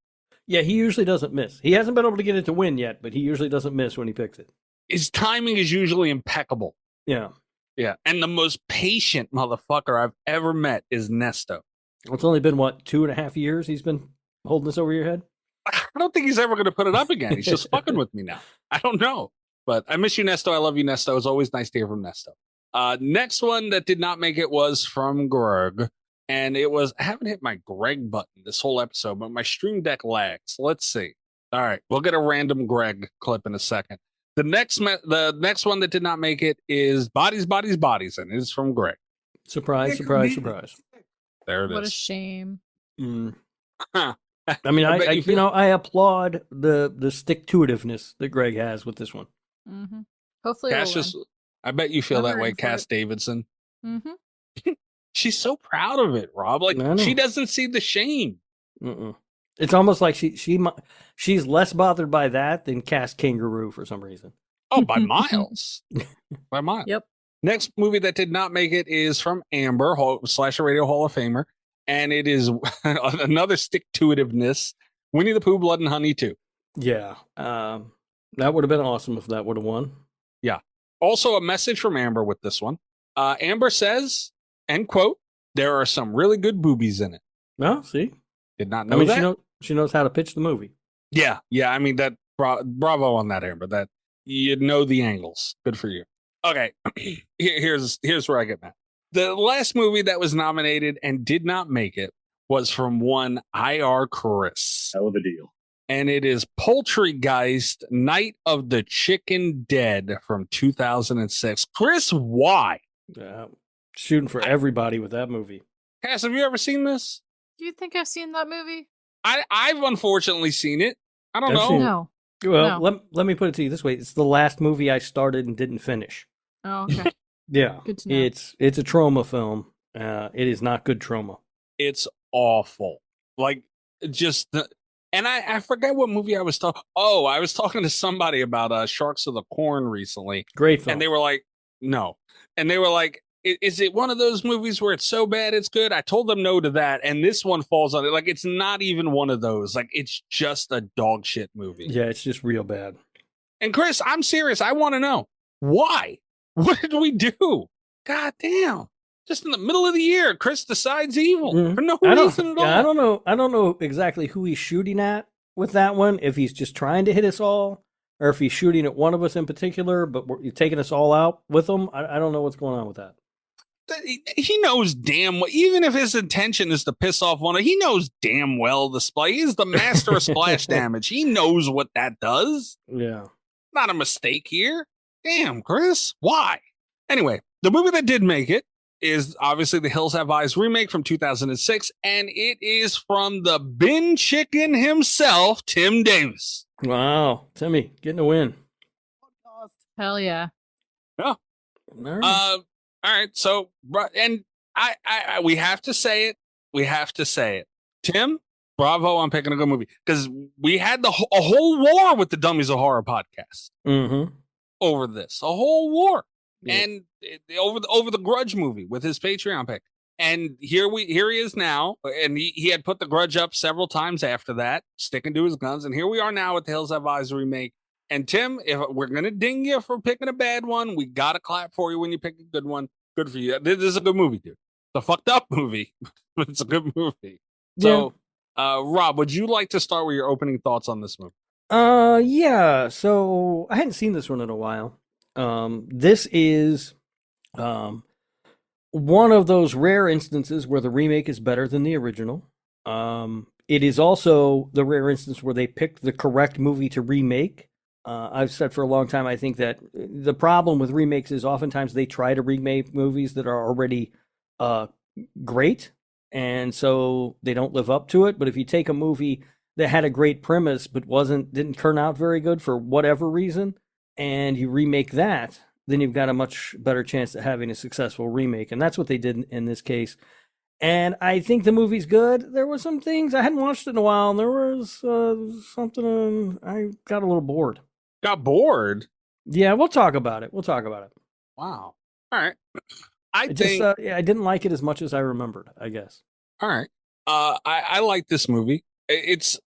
Yeah, he usually doesn't miss. He hasn't been able to get it to win yet, but he usually doesn't miss when he picks it.
His timing is usually impeccable.
Yeah.
Yeah. And the most patient motherfucker I've ever met is Nesto.
It's only been, 2.5 years he's been holding this over your head?
I don't think he's ever going to put it up again. He's just fucking with me now. I don't know. But I miss you, Nesto. I love you, Nesto. It's always nice to hear from Nesto. Next one that did not make it was from Greg. And it was, I haven't hit my Greg button this whole episode, but my Stream Deck lags. Let's see. All right. We'll get a random Greg clip in a second. The next one that did not make it is Bodies, Bodies, Bodies. And it is from Greg.
Surprise, surprise, surprise.
There it is.
What a shame.
I mean, I applaud the stick-to-itiveness that Greg has with this one.
Mm-hmm. Hopefully,
I bet you feel that way, Cass Davidson.
Mm-hmm.
She's so proud of it, Rob. Like she doesn't see the shame.
It's almost like she's less bothered by that than Cass Kangaroo for some reason.
Oh, by miles. By miles.
Yep.
Next movie that did not make it is from Amber, Slasher Radio Hall of Famer. And it is another stick-to-itiveness. Winnie the Pooh, Blood and Honey 2.
Yeah. That would have been awesome if that would have won.
Yeah. Also a message from Amber with this one. Amber says, end quote, there are some really good boobies in it.
No, see?
Did not know that.
She knows how to pitch the movie.
Yeah. Yeah. I mean, bravo on that, Amber. That you know the angles. Good for you. Okay. Here's where I get mad. The last movie that was nominated and did not make it was from one IR Chris.
Hell of a deal.
And it is Poultrygeist, Night of the Chicken Dead from 2006. Chris, why?
Shooting for everybody with that movie.
Cass, have you ever seen this?
Do you think I've seen that movie?
I've unfortunately seen it. I don't know.
No.
Well,
No.
let me put it to you this way. It's the last movie I started and didn't finish.
Oh, okay.
Yeah.
Good to know.
It's a trauma film. It is not good trauma.
It's awful. Like, just and I forget what movie I was talking. Oh, I was talking to somebody about Sharks of the Corn recently.
Great film.
And they were like, no. And they were like, is it one of those movies where it's so bad it's good? I told them no to that. And this one falls on it. Like, it's not even one of those. Like, it's just a dog shit movie.
Yeah, it's just real bad.
And Chris, I'm serious. I want to know why. What did we do? God damn. Just in the middle of the year, Chris decides evil for no reason at all.
I don't know exactly who he's shooting at with that one. If he's just trying to hit us all, or if he's shooting at one of us in particular, but you're taking us all out with him. I don't know what's going on with that.
He knows damn well, even if his intention is to piss off one, he knows damn well the splash. He's the master of splash damage. He knows what that does.
Yeah.
Not a mistake here. Damn, Chris. Why? Anyway, the movie that did make it is obviously the Hills Have Eyes remake from 2006, and it is from the bin chicken himself, Tim Davis.
Wow. Timmy, getting a win.
Hell yeah.
Yeah. All right. So, and I we have to say it. We have to say it. Tim, bravo on picking a good movie, because we had a whole war with the Dummies of Horror podcast over this, a whole war. Yeah. And over the Grudge movie with his Patreon pick. And here he is now, and he had put the Grudge up several times after that, sticking to his guns. And here we are now with the Hills Have Eyes remake. And Tim, if we're gonna ding you for picking a bad one, we gotta clap for you when you pick a good one. Good for you. This is a good movie, dude. It's a fucked up movie, but it's a good movie. So, Rob, would you like to start with your opening thoughts on this movie?
Yeah. So I hadn't seen this one in a while. This is one of those rare instances where the remake is better than the original. It is also the rare instance where they picked the correct movie to remake. I've said for a long time, I think that the problem with remakes is oftentimes they try to remake movies that are already great, and so they don't live up to it. But if you take a movie that had a great premise but didn't turn out very good for whatever reason, and you remake that, then you've got a much better chance of having a successful remake. And that's what they did in this case. And I think the movie's good. There were some things I hadn't watched it in a while, and there was something I got a little bored.
Got bored?
Yeah, we'll talk about it.
Wow. All right. I
didn't like it as much as I remembered, I guess.
All right. I like this movie. It's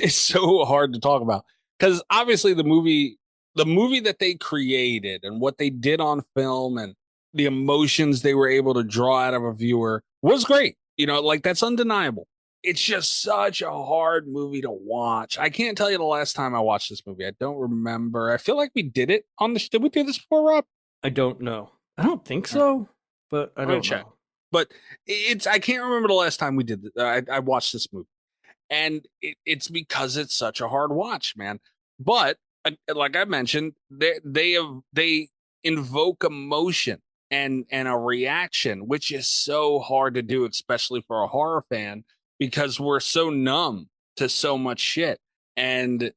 so hard to talk about because obviously the movie that they created and what they did on film and the emotions they were able to draw out of a viewer was great. Like that's undeniable. It's just such a hard movie to watch. I can't tell you the last time I watched this movie. I don't remember. I feel like we did it on the. Did we do this before, Rob?
I don't know. I don't think so, but I don't know.
But I can't remember the last time we did I watched this movie, and it's because it's such a hard watch, man. But like I mentioned, they invoke emotion and a reaction, which is so hard to do, especially for a horror fan, because we're so numb to so much shit. And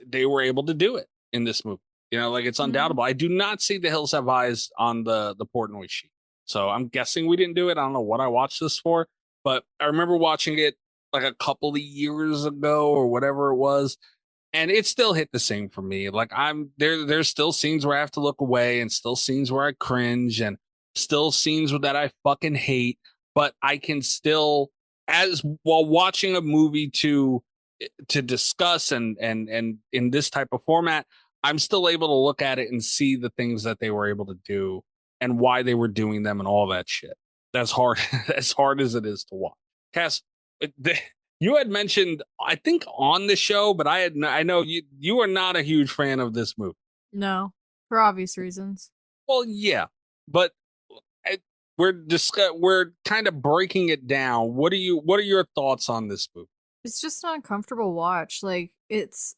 they were able to do it in this movie. Like it's undoubtable. I do not see The Hills Have Eyes on the Portnoy sheet. So I'm guessing we didn't do it. I don't know what I watched this for, but I remember watching it like a couple of years ago or whatever it was. And it still hit the same for me. Like there's still scenes where I have to look away and still scenes where I cringe and still scenes that I fucking hate, but I can still, while watching a movie to discuss and in this type of format, I'm still able to look at it and see the things that they were able to do and why they were doing them and all that shit. That's hard, as hard as it is to watch. Cass, you had mentioned, I think on the show, but I know you are not a huge fan of this movie.
No, for obvious reasons.
Well, yeah, but we're kind of breaking it down. What are your thoughts on this movie?
It's just an uncomfortable watch. Like it's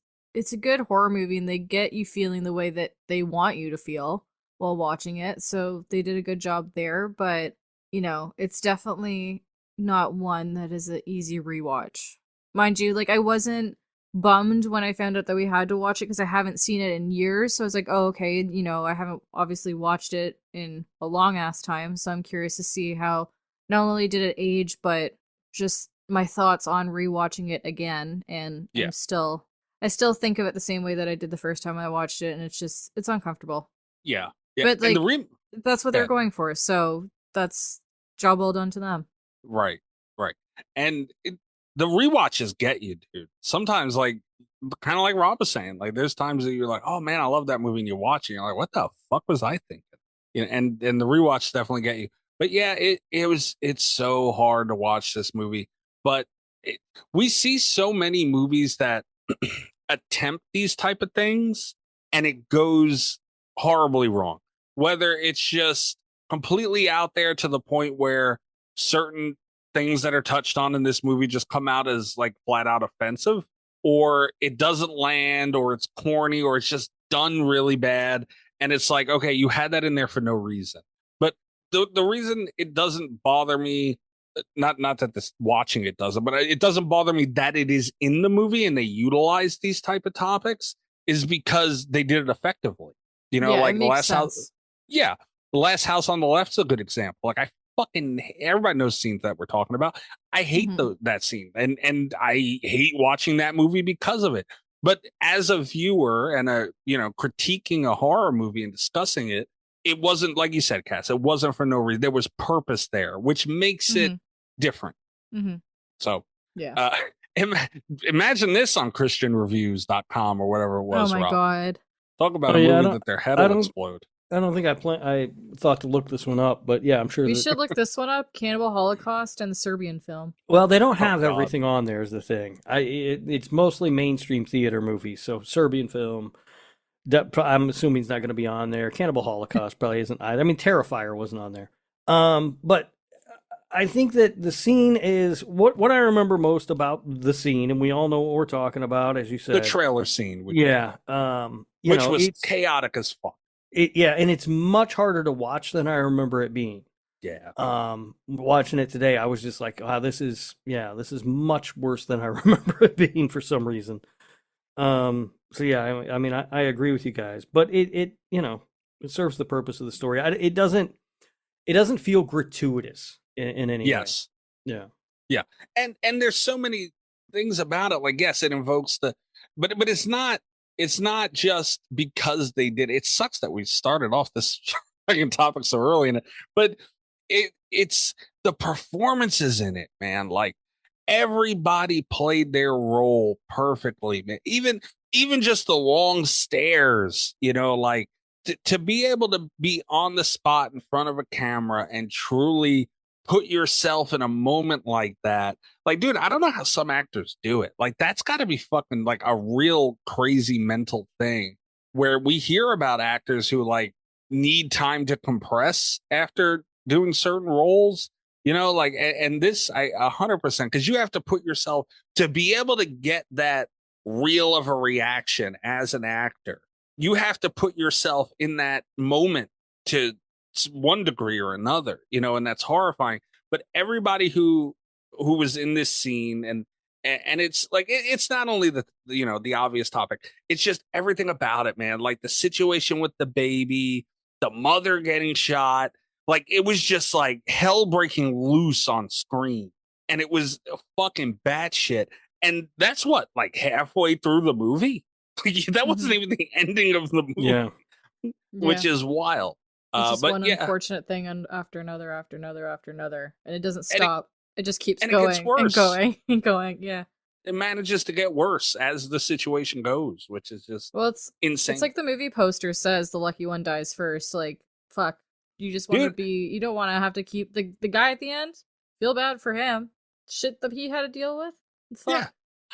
a good horror movie, and they get you feeling the way that they want you to feel while watching it. So they did a good job there, but it's definitely not one that is an easy rewatch. Mind you, like I wasn't bummed when I found out that we had to watch it because I haven't seen it in years. So I was like, oh, okay, I haven't obviously watched it in a long ass time. So I'm curious to see how not only did it age, but just my thoughts on rewatching it again. And I still think of it the same way that I did the first time I watched it, and it's uncomfortable.
Yeah.
But like, that's what they're going for. So that's job well done to them.
Right. And the rewatches get you, dude. Sometimes, like, kind of like Rob was saying, like, there's times that you're like, oh man, I love that movie, and you watch it, and you're like, what the fuck was I thinking? And the rewatch definitely get you. But yeah, it's so hard to watch this movie. But we see so many movies that attempt these type of things, and it goes horribly wrong. Whether it's just completely out there to the point where certain things that are touched on in this movie just come out as like flat out offensive, or it doesn't land, or it's corny, or it's just done really bad. And it's like, okay, you had that in there for no reason. But the reason it doesn't bother me, not that this watching it doesn't, but it doesn't bother me that it is in the movie and they utilize these type of topics, is because they did it effectively. Like the last house. Yeah. The Last House on the Left's a good example. Like everybody knows scenes that we're talking about. I hate that scene, and I hate watching that movie because of it. But as a viewer and critiquing a horror movie and discussing it, it wasn't, like you said, Cass, it wasn't for no reason. There was purpose there, which makes it different. So
yeah,
imagine this on christianreviews.com or whatever it was.
Oh my God.
Talk about a movie that their head will explode.
I don't think I thought to look this one up, but yeah, I'm sure.
We should look this one up: Cannibal Holocaust and the Serbian film.
Well, they don't have everything on there. Is the thing. It's mostly mainstream theater movies. So Serbian film, I'm assuming it's not going to be on there. Cannibal Holocaust probably isn't either. I mean, Terrifier wasn't on there. But I think that the scene is what I remember most about the scene, and we all know what we're talking about, as you said.
The trailer scene.
Which
was chaotic as fuck.
And it's much harder to watch than I remember it being.
Yeah.
Watching it today, I was just like, wow, this is much worse than I remember it being for some reason. So yeah, I mean, I agree with you guys, but it it serves the purpose of the story. It doesn't feel gratuitous in any way.
Yes.
Yeah.
Yeah. And there's so many things about it. Like, yes, it invokes but it's not just because they did. It sucks that we started off this fucking topic so early in it, but it's the performances in it, man. Like, everybody played their role perfectly, man. Even just the long stares, like to be able to be on the spot in front of a camera and truly put yourself in a moment like that. Like, dude, I don't know how some actors do it. Like, that's got to be fucking like a real crazy mental thing, where we hear about actors who like need time to compress after doing certain roles, like, and this, I 100%, because you have to put yourself to be able to get that real of a reaction as an actor. You have to put yourself in that moment to one degree or another, and that's horrifying. But everybody who was in this scene, and it's like, it's not only the obvious topic, it's just everything about it, man. Like the situation with the baby, the mother getting shot, like it was just like hell breaking loose on screen, and it was fucking batshit. And that's what, like halfway through the movie. That wasn't even the ending of the movie.
Yeah.
Which is wild.
It's just
but
one
yeah,
unfortunate thing after another, and it doesn't stop. It just keeps
and
going
it gets worse.
and going and going. Yeah,
it manages to get worse as the situation goes, which is just
it's
insane.
It's like the movie poster says, the lucky one dies first. Like, fuck, you just want to be. You don't want to have to keep the guy at the end. Feel bad for him. Shit that he had to deal with. Fuck.
Yeah.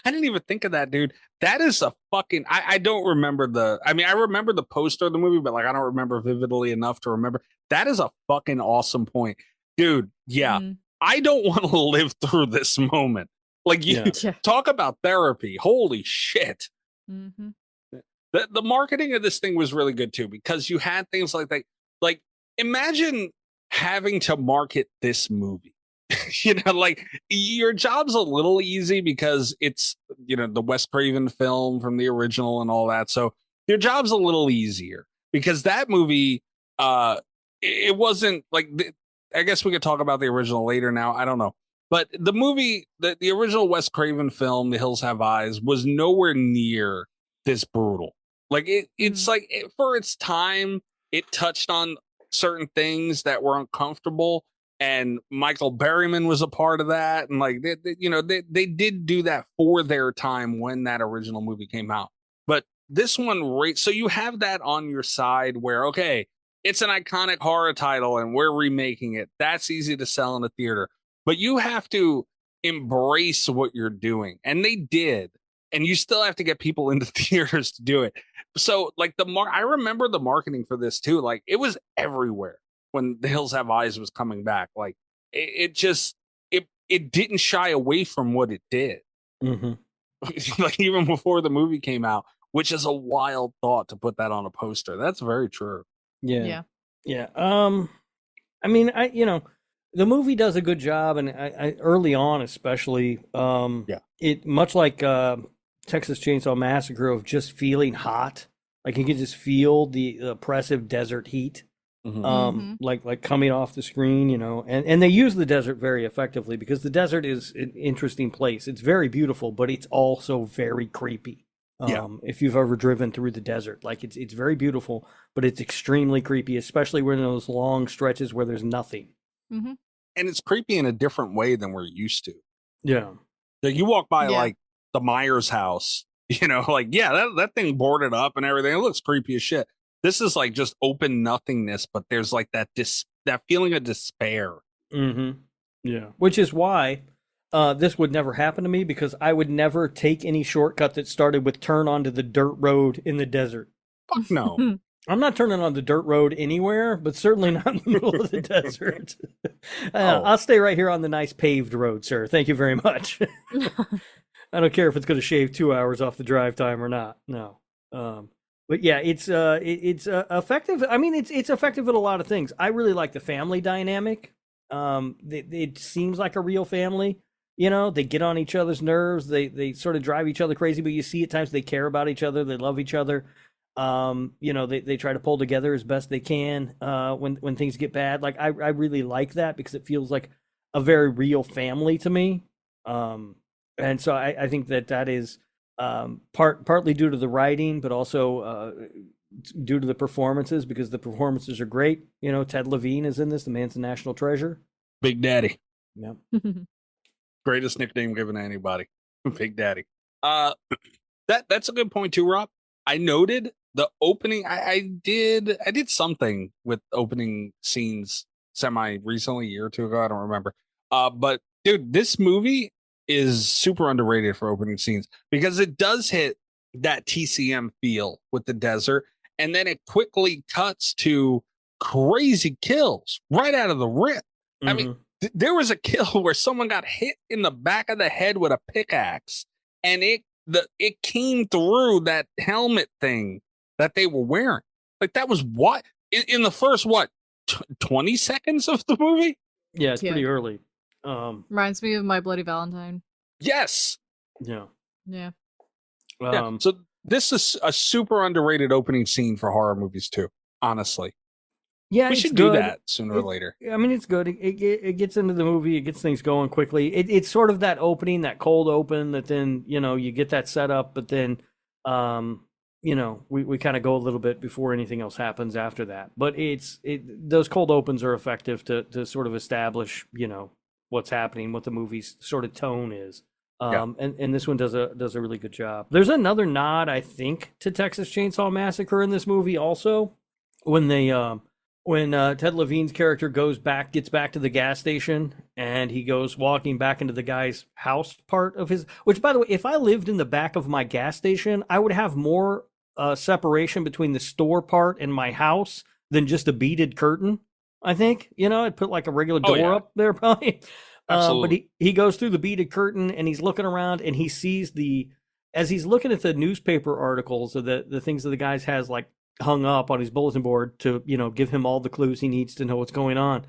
I didn't even think of that, dude. That is a fucking. I don't remember I remember the poster of the movie, but like I don't remember vividly enough to remember. That is a fucking awesome point, dude. Yeah, I don't want to live through this moment. Like, you talk about therapy. Holy shit.
Mm-hmm.
The marketing of this thing was really good too, because you had things like that. Like, imagine having to market this movie. Like, your job's a little easy because it's, the Wes Craven film from the original and all that. So your job's a little easier because that movie, it wasn't like, I guess we could talk about the original later now. I don't know. But the movie, the original Wes Craven film, The Hills Have Eyes, was nowhere near this brutal. Like, it's like, for its time, it touched on certain things that were uncomfortable. And Michael Berryman was a part of that. And like, they did do that for their time when that original movie came out. But this one, so you have that on your side where, okay, it's an iconic horror title and we're remaking it. That's easy to sell in a theater. But you have to embrace what you're doing. And they did. And you still have to get people into theaters to do it. So like I remember the marketing for this too. Like, it was everywhere. When The Hills Have Eyes was coming back, like it didn't shy away from what it did.
Mm-hmm.
Like, even before the movie came out, which is a wild thought to put that on a poster. That's very true.
Yeah. I mean, the movie does a good job, and I early on, especially, it much like Texas Chainsaw Massacre, of just feeling hot. Like, you can just feel the oppressive desert heat. Like coming off the screen, and they use the desert very effectively, because the desert is an interesting place. It's very beautiful, but it's also very creepy. If you've ever driven through the desert, like it's very beautiful, but it's extremely creepy, especially when those long stretches where there's nothing.
Mm-hmm.
And it's creepy in a different way than we're used to.
Yeah.
Like, you walk by like the Myers house, like, that thing boarded up and everything. It looks creepy as shit. This is like just open nothingness, but there's like that feeling of despair.
Mm-hmm. Yeah. Which is why this would never happen to me, because I would never take any shortcut that started with turn onto the dirt road in the desert.
Fuck no.
I'm not turning on the dirt road anywhere, but certainly not in the middle of the desert. I'll stay right here on the nice paved road, sir. Thank you very much. I don't care if it's going to shave 2 hours off the drive time or not. No. But yeah, it's effective. I mean, it's effective at a lot of things. I really like the family dynamic. It seems like a real family. they get on each other's nerves. They sort of drive each other crazy, but you see at times they care about each other. They love each other. They try to pull together as best they can when things get bad. Like I really like that because it feels like a very real family to me. And so I think that is partly due to the writing, but also due to the performances, because the performances are great. Ted Levine is in this. The man's a national treasure.
Big Daddy.
Yeah.
Greatest nickname given to anybody. Big Daddy. That's a good point too, Rob. I noted the opening. I did something with opening scenes semi recently, a year or two ago. I don't remember. But dude, this movie is super underrated for opening scenes because it does hit that TCM feel with the desert, and then it quickly cuts to crazy kills right out of the rip. Mm-hmm. I mean, there was a kill where someone got hit in the back of the head with a pickaxe, and it came through that helmet thing that they were wearing. Like that was what in the first 20 seconds of the movie.
Yeah, it's pretty early.
Reminds me of My Bloody Valentine.
Yes.
Yeah.
So this is a super underrated opening scene for horror movies too. Honestly.
Yeah,
we should do that sooner or later.
I mean, it's good. It gets into the movie. It gets things going quickly. It's sort of that opening, that cold open that then, you get that setup, but then, we kind of go a little bit before anything else happens after that. But those cold opens are effective to sort of establish, what's happening, what the movie's sort of tone is. And this one does a really good job. There's another nod, I think, to Texas Chainsaw Massacre in this movie also, when Ted Levine's character gets back to the gas station and he goes walking back into the guy's house part of his, which, by the way, if I lived in the back of my gas station, I would have more separation between the store part and my house than just a beaded curtain. I think, I'd put like a regular door up there probably. But he goes through the beaded curtain and he's looking around and he sees as he's looking at the newspaper articles or the things that the guys has like hung up on his bulletin board to, give him all the clues he needs to know what's going on.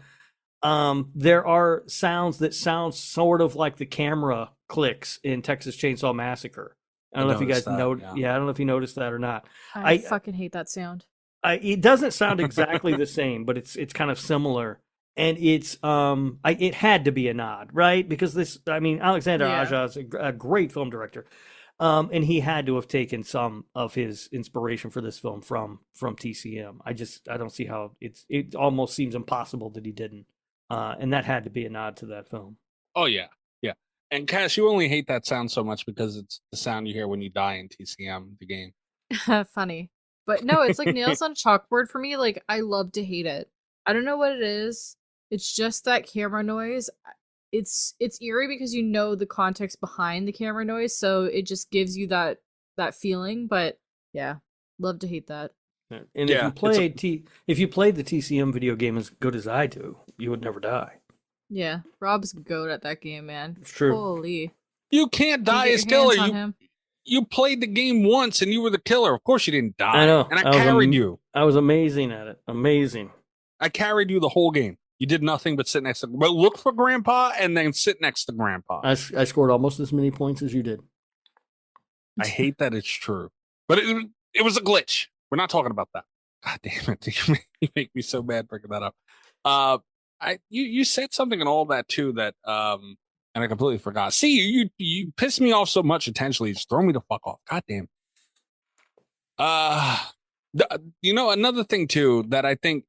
There are sounds that sound sort of like the camera clicks in Texas Chainsaw Massacre. I don't know if you guys know. Yeah, I don't know if you noticed that or not.
I fucking hate that sound.
It doesn't sound exactly the same, but it's kind of similar. And it's it had to be a nod, right? Because Alexander Aja is a great film director. And he had to have taken some of his inspiration for this film from TCM. I don't see how it almost seems impossible that he didn't. And that had to be a nod to that film.
Oh yeah. Yeah. And Cass, you only hate that sound so much because it's the sound you hear when you die in TCM, the game.
Funny. But no, it's like nails on a chalkboard for me. Like, I love to hate it. I don't know what it is. It's just that camera noise. It's eerie because the context behind the camera noise, so it just gives you that feeling. But yeah, love to hate that.
And if you played the TCM video game as good as I do, you would never die.
Yeah, Rob's goat at that game, man.
It's true.
Holy,
you can't die as killer. You played the game once and you were the killer. Of course you didn't die.
I know.
And I carried you.
I was amazing at it. Amazing.
I carried you the whole game. You did nothing but sit next to, but look for Grandpa and then sit next to Grandpa.
I scored almost as many points as you did.
I hate that it's true, but it was a glitch. We're not talking about that. God damn it! You make me so mad bringing that up. You said something and all that too that and I completely forgot. See, you pissed me off so much intentionally. Just throw me the fuck off. God damn. Another thing too that I think.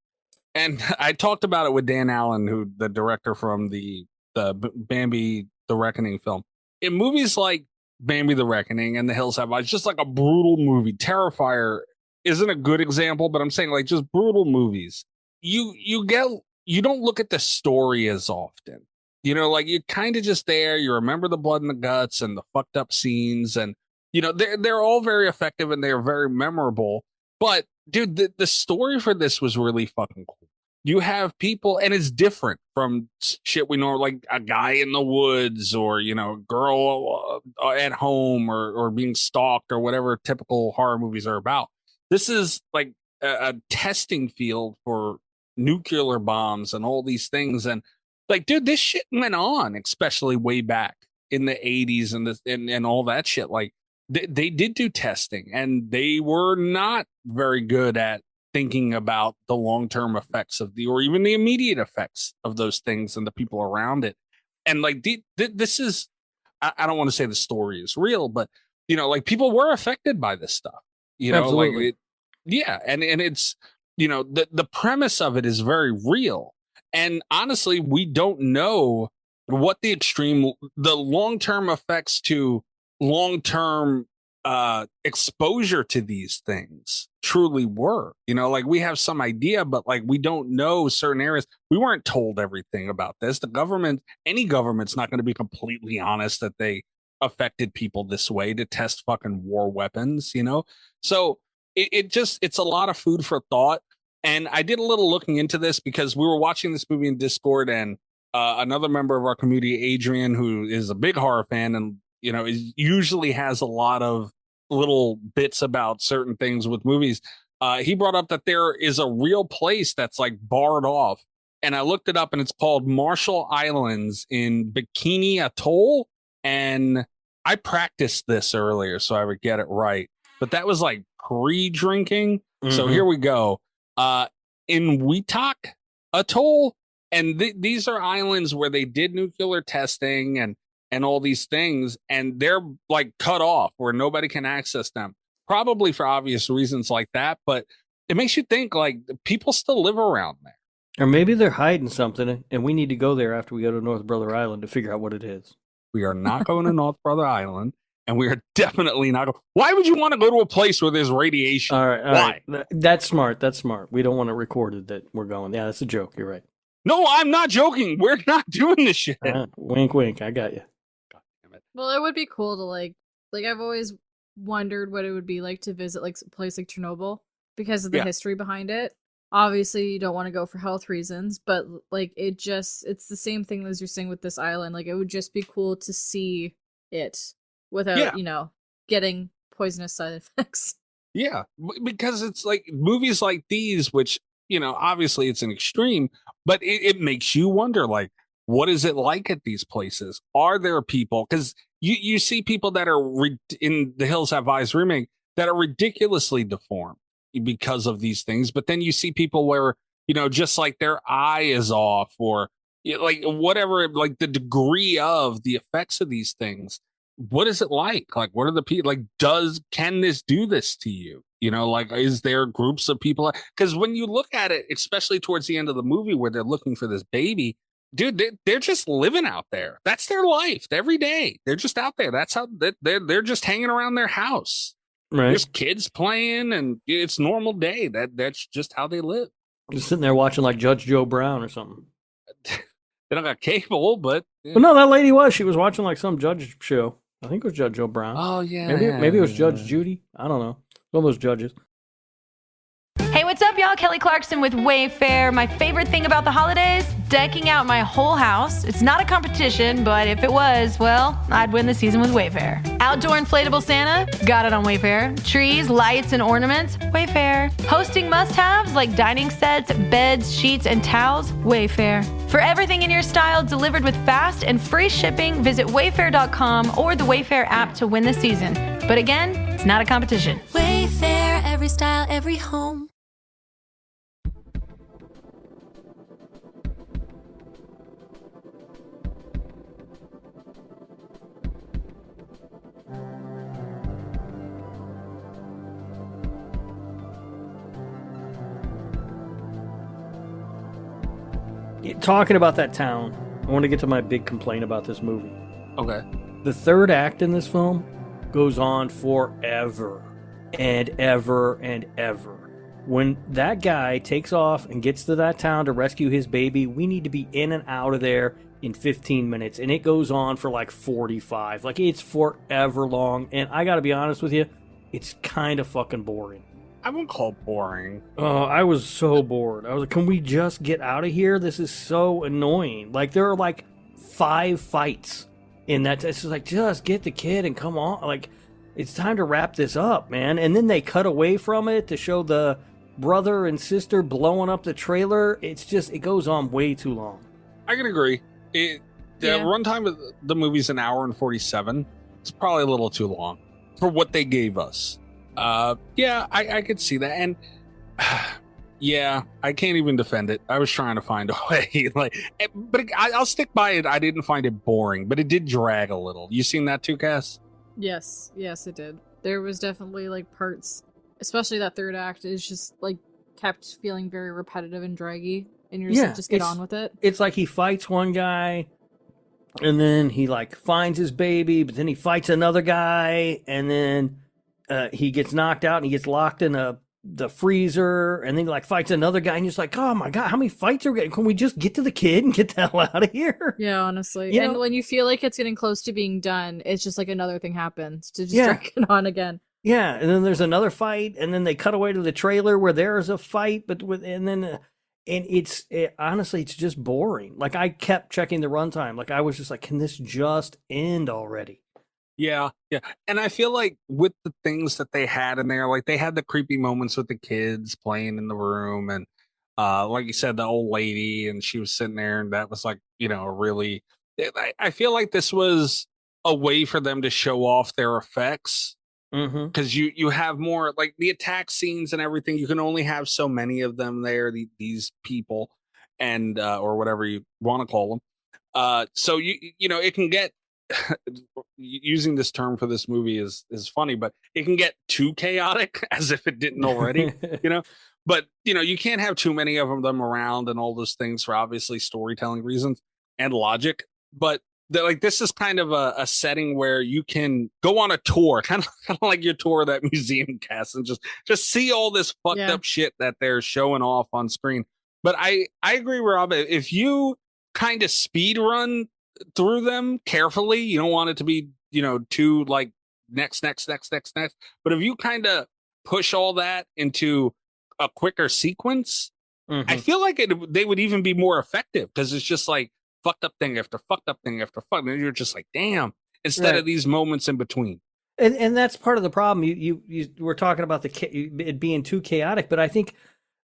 And I talked about it with Dan Allen, who the director from the Bambi the Reckoning film. In movies like Bambi the Reckoning and The Hills Have Eyes, just like a brutal movie. Terrifier isn't a good example, but I'm saying like just brutal movies. You don't look at the story as often. Like you're kind of just there. You remember the blood and the guts and the fucked up scenes, and they're all very effective and they're very memorable. But dude, the story for this was really fucking cool. You have people, and it's different from shit we know, like a guy in the woods or, girl at home or being stalked or whatever typical horror movies are about. This is like a testing field for nuclear bombs and all these things. And Like, dude, this shit went on, especially way back in the 80s and all that shit. Like, they did do testing, and they were not very good at thinking about the long-term effects or even the immediate effects of those things and the people around it. And like, this is, I don't want to say the story is real, but like, people were affected by this stuff,
Absolutely.
like yeah. And it's, the premise of it is very real. And honestly, we don't know what the long-term effects to long-term exposure to these things truly were. Like, we have some idea, but like, we don't know certain areas. We weren't told everything about this. Any government's not going to be completely honest that they affected people this way to test fucking war weapons, So it's a lot of food for thought. And I did a little looking into this because we were watching this movie in Discord, and another member of our community, Adrian, who is a big horror fan and usually has a lot of little bits about certain things with movies. He brought up that there is a real place that's like barred off, and I looked it up, and it's called Marshall Islands in Bikini Atoll. And I practiced this earlier so I would get it right, but that was like pre-drinking. So here we go. In Weetok Atoll, and these are islands where they did nuclear testing and all these things, and they're like cut off where nobody can access them, probably for obvious reasons like that. But it makes you think, like, people still live around there,
or maybe they're hiding something, and we need to go there after we go to North Brother Island to figure out what it is.
We are not going to North Brother Island. And we are definitely not. Why would you want to go to a place where there's radiation?
All right.
Why?
Right. That's smart. We don't want it recorded that we're going. Yeah, that's a joke. You're right.
No, I'm not joking. We're not doing this shit.
Wink, wink. I got you.
God damn it.
Well, it would be cool to like I've always wondered what it would be like to visit like a place like Chernobyl because of the history behind it. Obviously, you don't want to go for health reasons, but like it's the same thing as you're saying with this island. Like, it would just be cool to see it without, getting poisonous side effects.
Yeah, because it's like movies like these, which, obviously it's an extreme, but it makes you wonder, like, what is it like at these places? Are there people? Because you see people that are in the Hills Have Eyes remake that are ridiculously deformed because of these things. But then you see people where, just like their eye is off, or like whatever, like the degree of the effects of these things. What is it like? Like, what are the people like? Can this do this to you? Like, is there groups of people? Because when you look at it, especially towards the end of the movie where they're looking for this baby, dude, they're just living out there. That's their life every day. They're just out there. That's how they're just hanging around their house.
Right.
There's kids playing, and it's normal day. That's just how they live.
Just sitting there watching like Judge Joe Brown or something.
They don't got cable, but
Well, no, that lady she was watching like some judge show. I think it was Judge Joe Brown.
Oh yeah,
maybe it was Judge Judy. I don't know. One of those judges.
Hey, what's up, y'all? Kelly Clarkson with Wayfair. My favorite thing about the holidays? Decking out my whole house. It's not a competition, but if it was, well, I'd win the season with Wayfair. Outdoor inflatable Santa? Got it on Wayfair. Trees, lights, and ornaments? Wayfair. Hosting must-haves like dining sets, beds, sheets, and towels? Wayfair. For everything in your style delivered with fast and free shipping, visit wayfair.com or the Wayfair app to win the season. But again, it's not a competition.
Wayfair, every style, every home.
Talking about that town, I want to get to my big complaint about this movie.
Okay.
The third act in this film goes on forever and ever and ever. When that guy takes off and gets to that town to rescue his baby, we need to be in and out of there in 15 minutes, and it goes on for like 45. Like, it's forever long, and I gotta be honest with you, it's kind of fucking boring.
I wouldn't call it boring.
Oh, I was so bored. I was like, can we just get out of here? This is so annoying. Like, there are like 5 fights in that. It's just like, just get the kid and come on. Like, it's time to wrap this up, man. And then they cut away from it to show the brother and sister blowing up the trailer. It's just, it goes on way too long.
I can agree. The runtime of the movie's an hour and 47. It's probably a little too long for what they gave us. I could see that. And yeah, I can't even defend it. I was trying to find a way. But I'll stick by it. I didn't find it boring, but it did drag a little. You seen that too, Cass?
Yes, it did. There was definitely like parts, especially that third act, is just like kept feeling very repetitive and draggy, and you're just get on with it.
It's like he fights one guy, and then he like finds his baby, but then he fights another guy, and then he gets knocked out and he gets locked in the freezer, and then he like fights another guy, and you're just like, oh my god, how many fights are we getting? Can we just get to the kid and get the hell out of here?
Yeah, honestly. And when you feel like it's getting close to being done, it's just like another thing happens to just drag it on again.
Yeah, and then there's another fight, and then they cut away to the trailer where there's a fight, and honestly, it's just boring. Like, I kept checking the runtime. Like, I was just like, can this just end already?
Yeah. And I feel like with the things that they had in there, like they had the creepy moments with the kids playing in the room, and like you said, the old lady, and she was sitting there, and that was like, really, I feel like this was a way for them to show off their effects. Because you have more, like the attack scenes and everything, you can only have so many of them there, these people, and or whatever you want to call them. So it can get using this term for this movie is funny, but it can get too chaotic, as if it didn't already. But you can't have too many of them around and all those things for obviously storytelling reasons and logic. But this is kind of a setting where you can go on a tour, kind of like your tour of that museum, cast, and just see all this fucked up shit that they're showing off on screen. But I agree, Rob. If you kind of speed run through them carefully, you don't want it to be too like next. But if you kind of push all that into a quicker sequence, I feel like they would even be more effective, because it's just like fucked up thing after fucked up thing after fucked. And you're just like, damn, instead of these moments in between.
And that's part of the problem. You were talking about it being too chaotic, but I think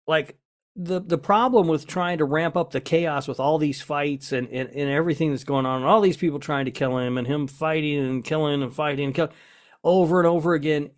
like the problem with trying to ramp up the chaos with all these fights and everything that's going on, and all these people trying to kill him, and him fighting and killing and fighting and killing over and over again,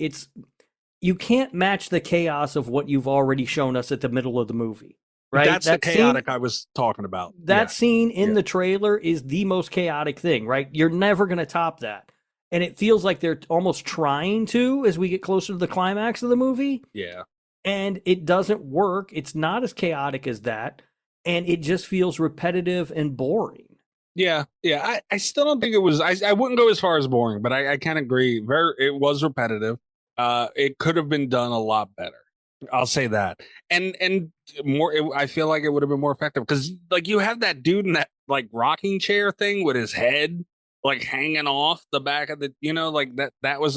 you can't match the chaos of what you've already shown us at the middle of the movie. Right?
That's the chaotic scene I was talking about.
That scene in the trailer is the most chaotic thing, right? You're never going to top that. And it feels like they're almost trying to as we get closer to the climax of the movie.
Yeah.
And it doesn't work. It's not as chaotic as that. And it just feels repetitive and boring.
Yeah. I still don't think it was, I wouldn't go as far as boring, but I can agree. It was repetitive. It could have been done a lot better. I'll say that. And more, I feel like it would have been more effective, because like you have that dude in that like rocking chair thing with his head like hanging off the back of the, like that was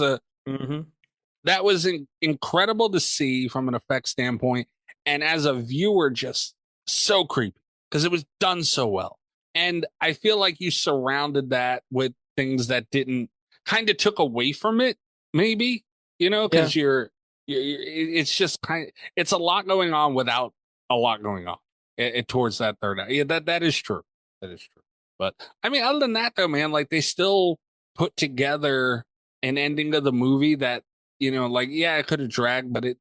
that was incredible to see from an effect standpoint, and as a viewer, just so creepy because it was done so well. And I feel like you surrounded that with things that didn't kind of took away from it, maybe, because it's just it's a lot going on without a lot going on towards that third act. Yeah, that is true. That is true. But I mean, other than that, though, man, like they still put together an ending of the movie that, it could have dragged, but it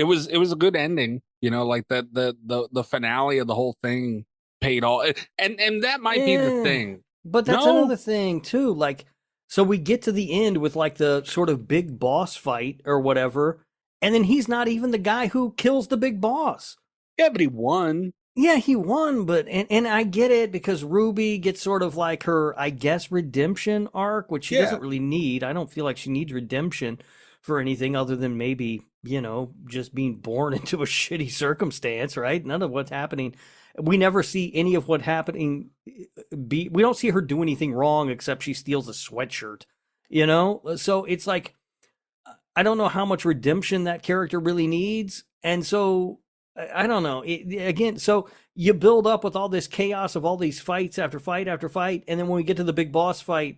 was a good ending. Like the finale of the whole thing paid all, and that might be the thing.
But that's another thing too. Like, so we get to the end with like the sort of big boss fight or whatever, and then he's not even the guy who kills the big boss.
Yeah, but he won.
Yeah, he won, but and I get it, because Ruby gets sort of like her, I guess, redemption arc, which she doesn't really need. I don't feel like she needs redemption for anything other than maybe, just being born into a shitty circumstance, right? None of what's happening. We never see any of what happening. We don't see her do anything wrong except she steals a sweatshirt, So it's like, I don't know how much redemption that character really needs. And so I don't know. Again, so you build up with all this chaos of all these fights after fight after fight. And then when we get to the big boss fight,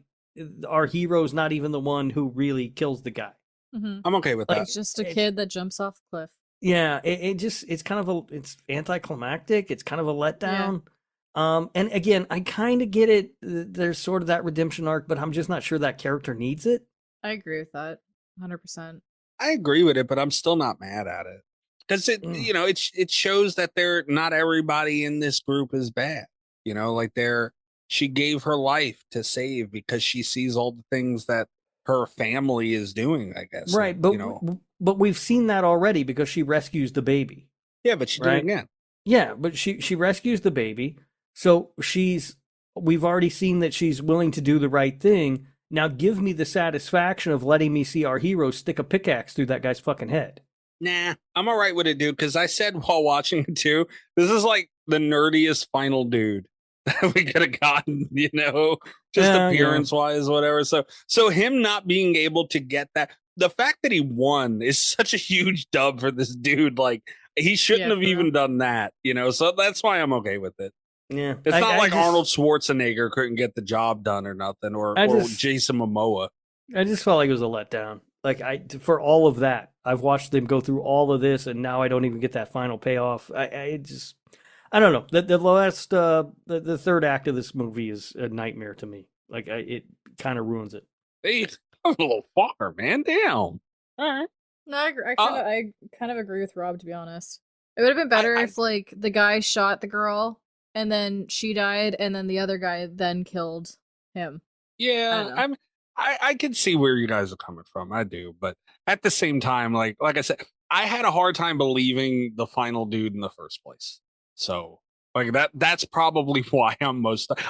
our hero's not even the one who really kills the guy.
Mm-hmm.
I'm okay with that.
It's just a kid that jumps off a cliff.
Yeah, it's kind of it's anticlimactic. It's kind of a letdown. And again, I kind of get it. There's sort of that redemption arc, but I'm just not sure that character needs it.
I agree with that 100%.
I agree with it, but I'm still not mad at it because it shows that not everybody in this group is bad. Like she gave her life to save because she sees all the things that her family is doing, I guess.
Right, but we've seen that already because she rescues the baby.
Yeah, but she did it again.
Yeah, but she rescues the baby. So we've already seen that she's willing to do the right thing. Now give me the satisfaction of letting me see our hero stick a pickaxe through that guy's fucking head.
Nah, I'm all right with it, dude, because I said while watching it too, this is like the nerdiest final dude that we could have gotten, just appearance-wise, whatever. So him not being able to get that, the fact that he won is such a huge dub for this dude. Like, he shouldn't have even done that, so that's why I'm okay with it.
Yeah,
it's not like Arnold Schwarzenegger couldn't get the job done or nothing, or Jason Momoa.
I just felt like it was a letdown. Like for all of that, I've watched them go through all of this, and now I don't even get that final payoff. I don't know. The last the third act of this movie is a nightmare to me. Like it kind of ruins it.
Hey, a little far, man. Damn. All right.
No, I kind of agree with Rob, to be honest. It would have been better if like the guy shot the girl and then she died and then the other guy then killed him.
Yeah, I can see where you guys are coming from. I do, but at the same time, like I said, I had a hard time believing the final dude in the first place. So like that's probably why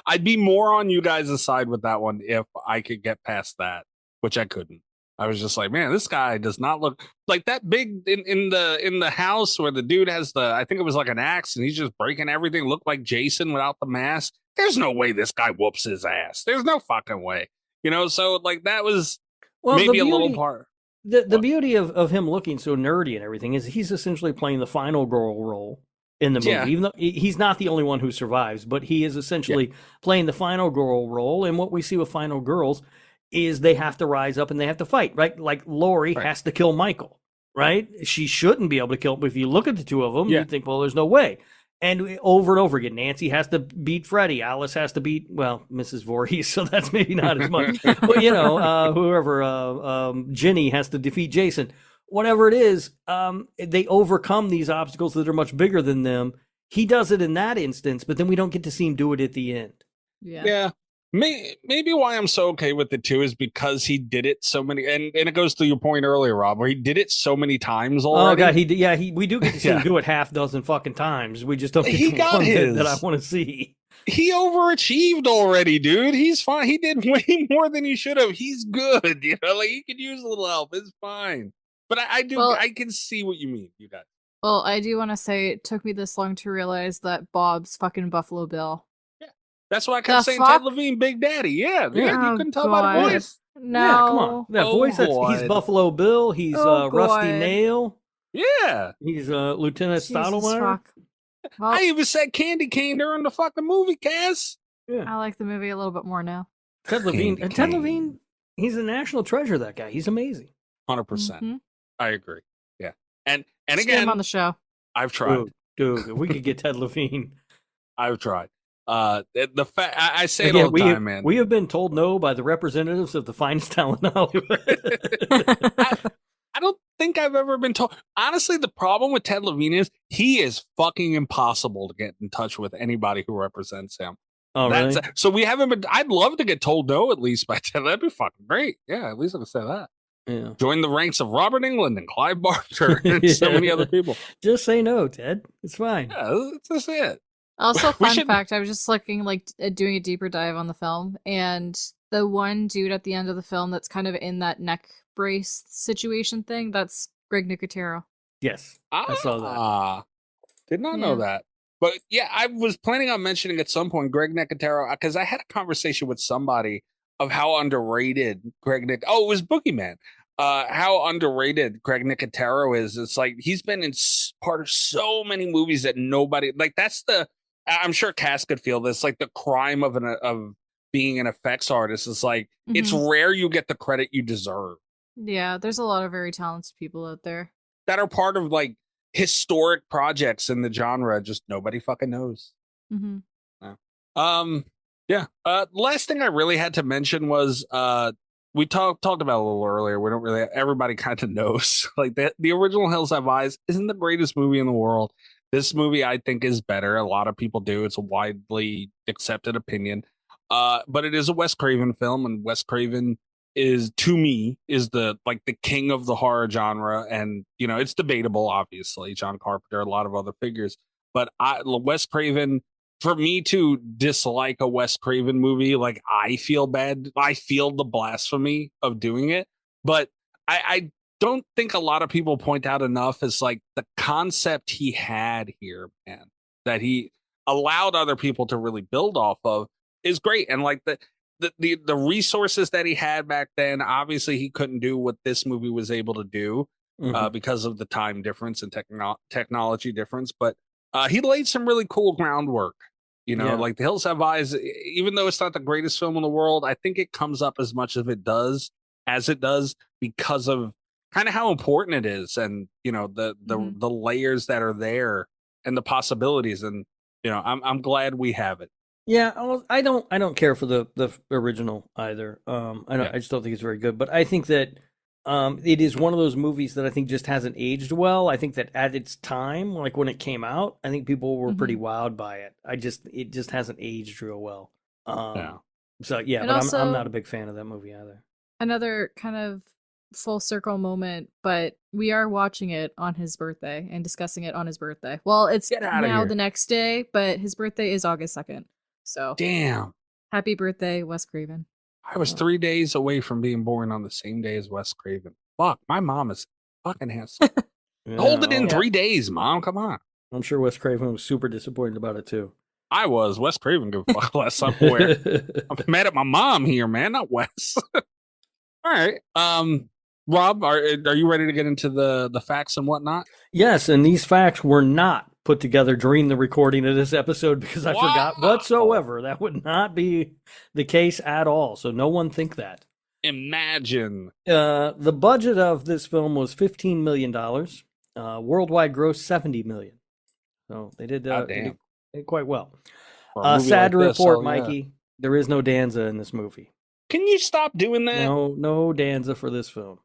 I'd be more on you guys' side with that one if I could get past that, which I couldn't. I was just like, man, this guy does not look like that big in the house where the dude has I think it was like an axe and he's just breaking everything. Looked like Jason without the mask. There's no way this guy whoops his ass. There's no fucking way. So like that was maybe a little part.
The beauty of him looking so nerdy and everything is he's essentially playing the final girl role in the movie, even though he's not the only one who survives, but he is essentially playing the final girl role. And what we see with final girls is they have to rise up and they have to fight, right? Like Lori has to kill Michael, right? She shouldn't be able to kill him. If you look at the two of them, you think, well, there's no way. And over and over again, Nancy has to beat Freddy. Alice has to beat, Mrs. Voorhees, so that's maybe not as much. But, whoever, Ginny has to defeat Jason. Whatever it is, they overcome these obstacles that are much bigger than them. He does it in that instance, but then we don't get to see him do it at the end.
Yeah. Maybe why I'm so okay with it too is because he did it so many, and it goes to your point earlier, Rob, where he did it so many times already.
Oh god, we do get to see him do it half dozen fucking times. We just don't get to one that I want to see.
He overachieved already, dude. He's fine. He did way more than he should have. He's good, like he could use a little help. It's fine. But I can see what you mean, you guys.
Well, I do want to say it took me this long to realize that Bob's fucking Buffalo Bill.
That's why I kept saying Ted Levine, Big Daddy. Yeah, you couldn't tell by the voice.
No,
yeah, come on. That voice, he's Buffalo Bill. He's Rusty Nail.
Yeah.
He's Lieutenant Stottlemyre.
Well,
I even said Candy Cane during the fucking movie, Cass.
Yeah. I like the movie a little bit more now.
Ted Levine, he's a national treasure, that guy. He's amazing.
100%. I agree. Yeah. And
Just
again,
get him on the show.
I've tried.
Dude, if we could get Ted Levine.
I've tried. The fact I say it all the time, man.
We have been told no by the representatives of the finest talent in Hollywood.
I don't think I've ever been told. Honestly, the problem with Ted Levine is he is fucking impossible to get in touch with anybody who represents him.
Oh, really?
So we haven't been. I'd love to get told no at least by Ted. That'd be fucking great. Yeah, at least I can say that.
Yeah.
Join the ranks of Robert Englund and Clive Barker and so many other people.
Just say no, Ted. It's fine.
Yeah, that's it.
Also, fun fact, I was just looking, doing a deeper dive on the film, and the one dude at the end of the film that's kind of in that neck brace situation thing, that's Greg Nicotero.
Yes, I saw that.
Did not know that. But yeah, I was planning on mentioning at some point Greg Nicotero, because I had a conversation with somebody of how underrated it was Boogeyman. How underrated Greg Nicotero is. It's like he's been in part of so many movies that nobody that's I'm sure Cass could feel this, like the crime of being an effects artist is like it's rare you get the credit you deserve.
Yeah, there's a lot of very talented people out there
that are part of like historic projects in the genre. Just nobody fucking knows.
Mm-hmm.
Yeah. Yeah. Last thing I really had to mention was we talked about it a little earlier. We don't really, everybody kind of knows like that the original Hills Have Eyes isn't the greatest movie in the world. This movie I think is better. A lot of people do. It's a widely accepted opinion. But it is a Wes Craven film, and Wes Craven is, to me, is the king of the horror genre. And you know, it's debatable, obviously. John Carpenter, a lot of other figures, but Wes Craven, for me to dislike a Wes Craven movie, like I feel bad. I feel the blasphemy of doing it, but I don't think a lot of people point out enough is like the concept he had here, man, that he allowed other people to really build off of is great. And like the resources that he had back then, obviously he couldn't do what this movie was able to do because of the time difference and technology difference. But he laid some really cool groundwork, you know, like The Hills Have Eyes, even though it's not the greatest film in the world, I think it comes up as much as it does because of kind of how important it is. And, you know, the layers that are there and the possibilities. And, you know, I'm glad we have it.
Yeah, I don't care for the original either. I just don't think it's very good. But I think that it is one of those movies that I think just hasn't aged well. I think that at its time, like when it came out, I think people were pretty wowed by it. It just hasn't aged real well. So yeah, and but also, I'm not a big fan of that movie either.
Another kind of full circle moment, but we are watching it on his birthday and discussing it on his birthday. Well, it's now the next day, but his birthday is August 2nd. So
damn.
Happy birthday, Wes Craven.
I was 3 days away from being born on the same day as Wes Craven. Fuck, my mom is fucking handsome. Hold it in 3 days, Mom. Come on.
I'm sure Wes Craven was super disappointed about it too.
I was. Wes Craven gave a fuck less somewhere. I'm mad at my mom here, man, not Wes. All right. Rob, are you ready to get into the facts and whatnot?
Yes, and these facts were not put together during the recording of this episode because I forgot whatsoever. That would not be the case at all. So no one think that.
Imagine.
The budget of this film was $15 million. Worldwide gross $70 million. So they did quite well. Sad to report, Mikey, there is no Danza in this movie.
Can you stop doing that?
No Danza for this film.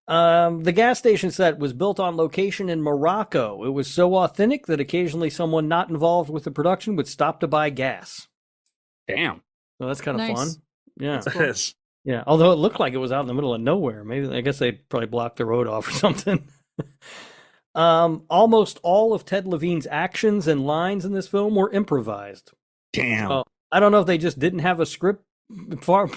The gas station set was built on location in Morocco. It was so authentic that occasionally someone not involved with the production would stop to buy gas.
Damn.
So that's kind of fun. Yeah.
Cool.
Yeah. Although it looked like it was out in the middle of nowhere. Maybe, I guess they probably blocked the road off or something. Almost all of Ted Levine's actions and lines in this film were improvised.
Damn.
I don't know if they just didn't have a script for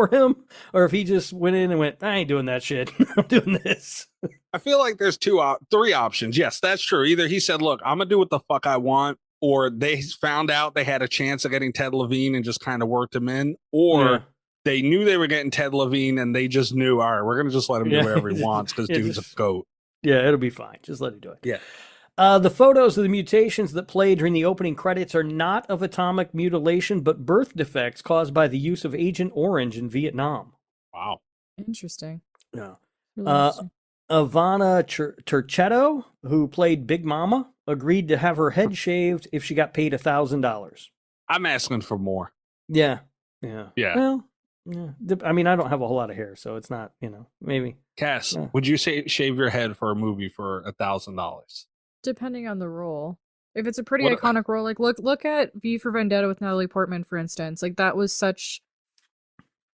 him, or if he just went in and went, I ain't doing that shit. I'm doing this.
I feel like there's three options. Yes, that's true. Either he said, look, I'm gonna do what the fuck I want, or they found out they had a chance of getting Ted Levine and just kind of worked him in, or they knew they were getting Ted Levine and they just knew, all right, we're gonna just let him do whatever he wants because dude's a goat.
Yeah, it'll be fine. Just let him do it.
Yeah.
The photos of the mutations that played during the opening credits are not of atomic mutilation, but birth defects caused by the use of Agent Orange in Vietnam.
Wow.
Interesting.
Yeah.
Really interesting.
Ivana Turchetto, who played Big Mama, agreed to have her head shaved if she got paid $1,000.
I'm asking for more.
Yeah.
Well,
yeah. I mean, I don't have a whole lot of hair, so it's not, maybe.
Cass, would you say shave your head for a movie for $1,000?
Depending on the role. If it's a pretty iconic role, like look at V for Vendetta with Natalie Portman, for instance. Like that was such,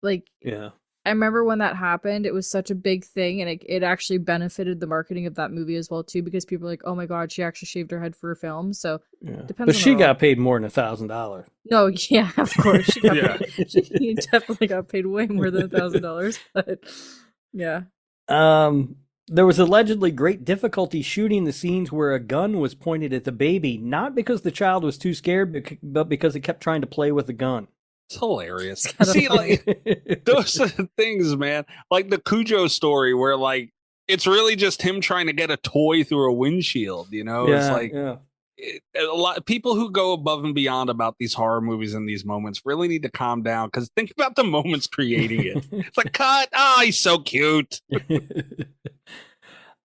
like, I remember when that happened, it was such a big thing, and it actually benefited the marketing of that movie as well too, because people were like, oh my god, she actually shaved her head for a film. So depends.
But she got paid more than $1,000.
No, yeah, of course she got paid. She definitely got paid way more than $1,000. But yeah.
There was allegedly great difficulty shooting the scenes where a gun was pointed at the baby, not because the child was too scared, but because it kept trying to play with the gun.
It's hilarious. See, like, those are the things, man. Like the Cujo story where, like, it's really just him trying to get a toy through a windshield, It's like, a lot of people who go above and beyond about these horror movies in these moments really need to calm down, because think about the moments creating it. It's like, cut. Oh, he's so cute.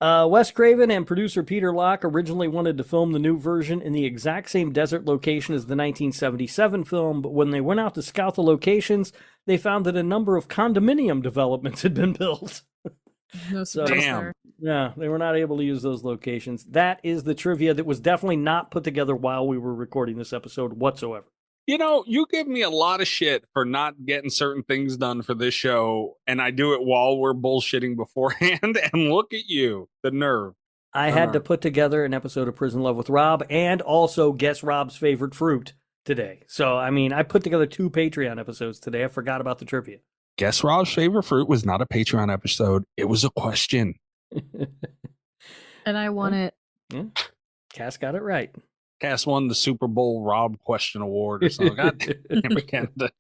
Wes Craven and producer Peter Locke originally wanted to film the new version in the exact same desert location as the 1977 film, but when they went out to scout the locations, they found that a number of condominium developments had been built.
No surprise there.
Yeah, they were not able to use those locations. That is the trivia that was definitely not put together while we were recording this episode whatsoever.
You know, you give me a lot of shit for not getting certain things done for this show, and I do it while we're bullshitting beforehand, and look at you, the nerve.
I had to put together an episode of Prison Love with Rob and also guess Rob's favorite fruit today. So, I mean, I put together 2 Patreon episodes today. I forgot about the trivia.
Guess Rob's favorite fruit was not a Patreon episode. It was a question.
And I won it.
Yeah. Cass got it right.
Cass won the Super Bowl Rob question award or something. God damn it, Canada.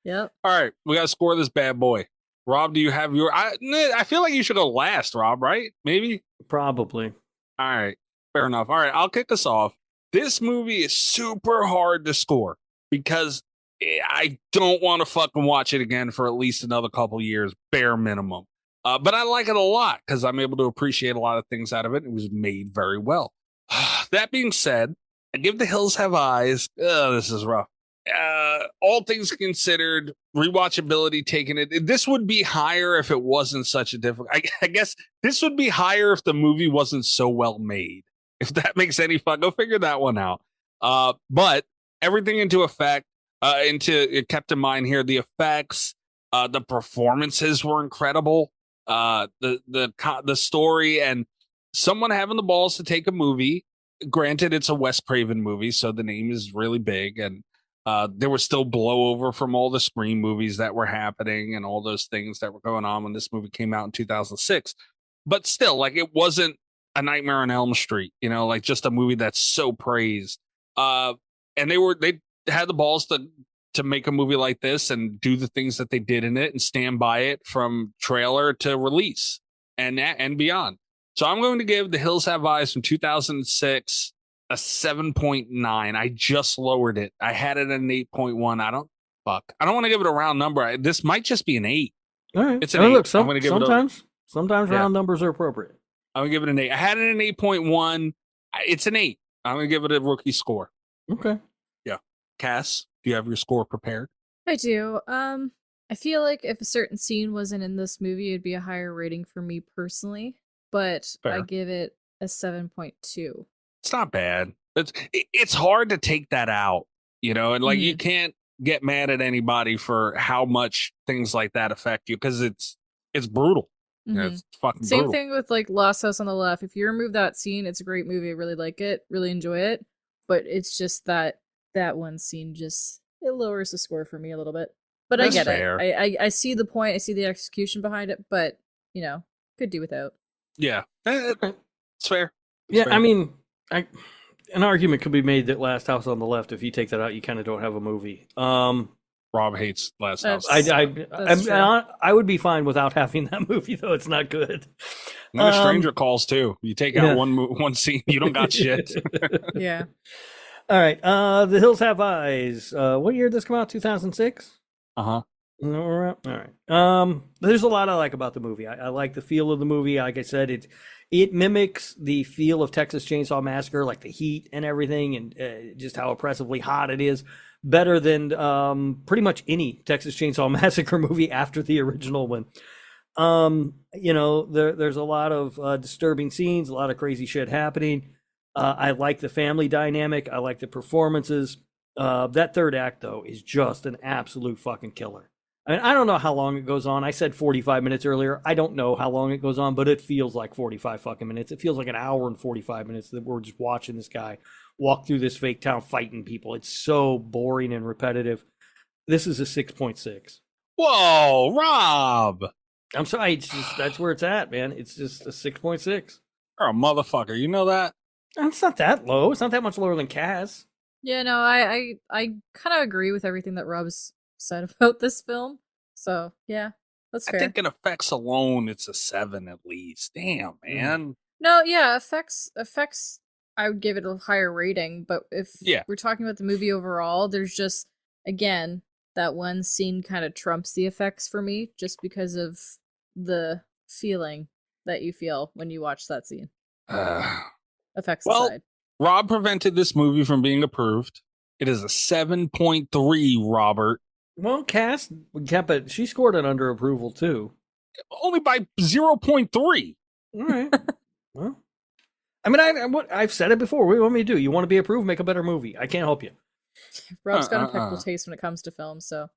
Yep.
All right, we got to score this bad boy. Rob, do you have your... I feel like you should go last, Rob, right? Maybe?
Probably.
All right, fair enough. All right, I'll kick us off. This movie is super hard to score because I don't want to fucking watch it again for at least another couple years, bare minimum. But I like it a lot because I'm able to appreciate a lot of things out of it. It was made very well. That being said, I give The Hills Have Eyes. This is rough. All things considered, rewatchability taking it. This would be higher if it wasn't such a difficult. I guess this would be higher if the movie wasn't so well made. If that makes any fun, go figure that one out. But everything into effect, it kept in mind here, the effects, the performances were incredible. The story and someone having the balls to take a movie. Granted, it's a Wes Craven movie, so the name is really big, and there was still blowover from all the Scream movies that were happening and all those things that were going on when this movie came out in 2006. But still, like, it wasn't a Nightmare on Elm Street, you know, like just a movie that's so praised. And they had the balls to make a movie like this and do the things that they did in it and stand by it from trailer to release and beyond. So I'm going to give The Hills Have Eyes from 2006 a 7.9. I just lowered it. I had it at an 8.1. I don't want to give it a round number. This might just be an 8.
All right.
It's an 8.
Look, sometimes
Yeah.
round numbers are appropriate.
I'm going to give it an 8. I had it an 8.1. It's an 8. I'm going to give it a rookie score.
Okay.
Yeah. Cass, do you have your score prepared?
I do. I feel like if a certain scene wasn't in this movie, it'd be a higher rating for me personally. But
Fair.
I give it a 7.2.
It's not bad. It's hard to take that out, you know, and like you can't get mad at anybody for how much things like that affect you because it's brutal. You know, it's fucking
Same
brutal.
thing with like Lost House on the Left. If you remove that scene, it's a great movie. I really like it, really enjoy it. But it's just that one scene it lowers the score for me a little bit. But
That's
I get
fair.
it. I see the point. I see the execution behind it. But you know, could do without.
Yeah, it's fair.
Yeah,
fair.
I mean, an argument could be made that Last House on the Left, if you take that out, you kind of don't have a movie.
Rob hates Last House.
I would be fine without having that movie, though. It's not good.
No Stranger Calls too. You take out one scene, you don't got shit.
Yeah.
All right. The Hills Have Eyes. What year did this come out? 2006?
Uh-huh.
All right. There's a lot I like about the movie. I like the feel of the movie. Like I said, it mimics the feel of Texas Chainsaw Massacre, like the heat and everything, and just how oppressively hot it is. Better than pretty much any Texas Chainsaw Massacre movie after the original one. You know, there's a lot of disturbing scenes, a lot of crazy shit happening. I like the family dynamic. I like the performances. That third act, though, is just an absolute fucking killer. I mean, I don't know how long it goes on. I said 45 minutes earlier. I don't know how long it goes on, but it feels like 45 fucking minutes. It feels like an hour and 45 minutes that we're just watching this guy walk through this fake town fighting people. It's so boring and repetitive. This is a 6.6.
Whoa, Rob.
I'm sorry. It's just, that's where it's at, man. It's just a 6.6.
You're a motherfucker. You know that?
It's not that low. It's not that much lower than Kaz.
Yeah, no, I kind of agree with everything that Rob's said about this film. So, yeah, that's fair.
I think in effects alone, it's a 7 at least. Damn, man.
No, yeah, effects, I would give it a higher rating. But if we're talking about the movie overall, there's just, again, that one scene kind of trumps the effects for me just because of the feeling. that you feel when you watch that scene? Effects
well,
aside.
Rob prevented this movie from being approved. It is a 7.3, Robert.
Well, Cass, but she scored it under approval too.
Only by 0.3.
All right. Well, I mean, I've said it before. What do you want me to do? You want to be approved? Make a better movie. I can't help you.
Rob's got impeccable taste when it comes to film, so.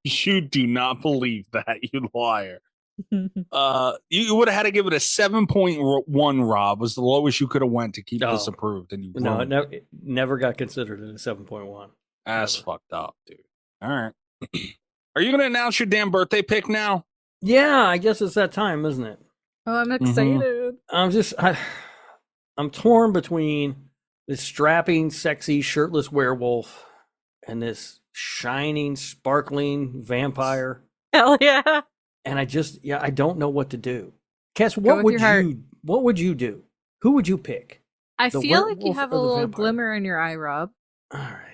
You do not believe that, you liar. You would have had to give it a 7.1, Rob, was the lowest you could have went to keep this approved. And
it never got considered in a 7.1.
That's fucked up, dude. All right. Are you going to announce your damn birthday pick now?
Yeah, I guess it's that time, isn't it?
Oh, I'm excited.
I'm torn between this strapping, sexy, shirtless werewolf and this shining, sparkling vampire.
Hell yeah.
And I don't know what to do. Cass, what would you do? Who would you pick?
I feel like you have a little glimmer in your eye, Rob.
All right.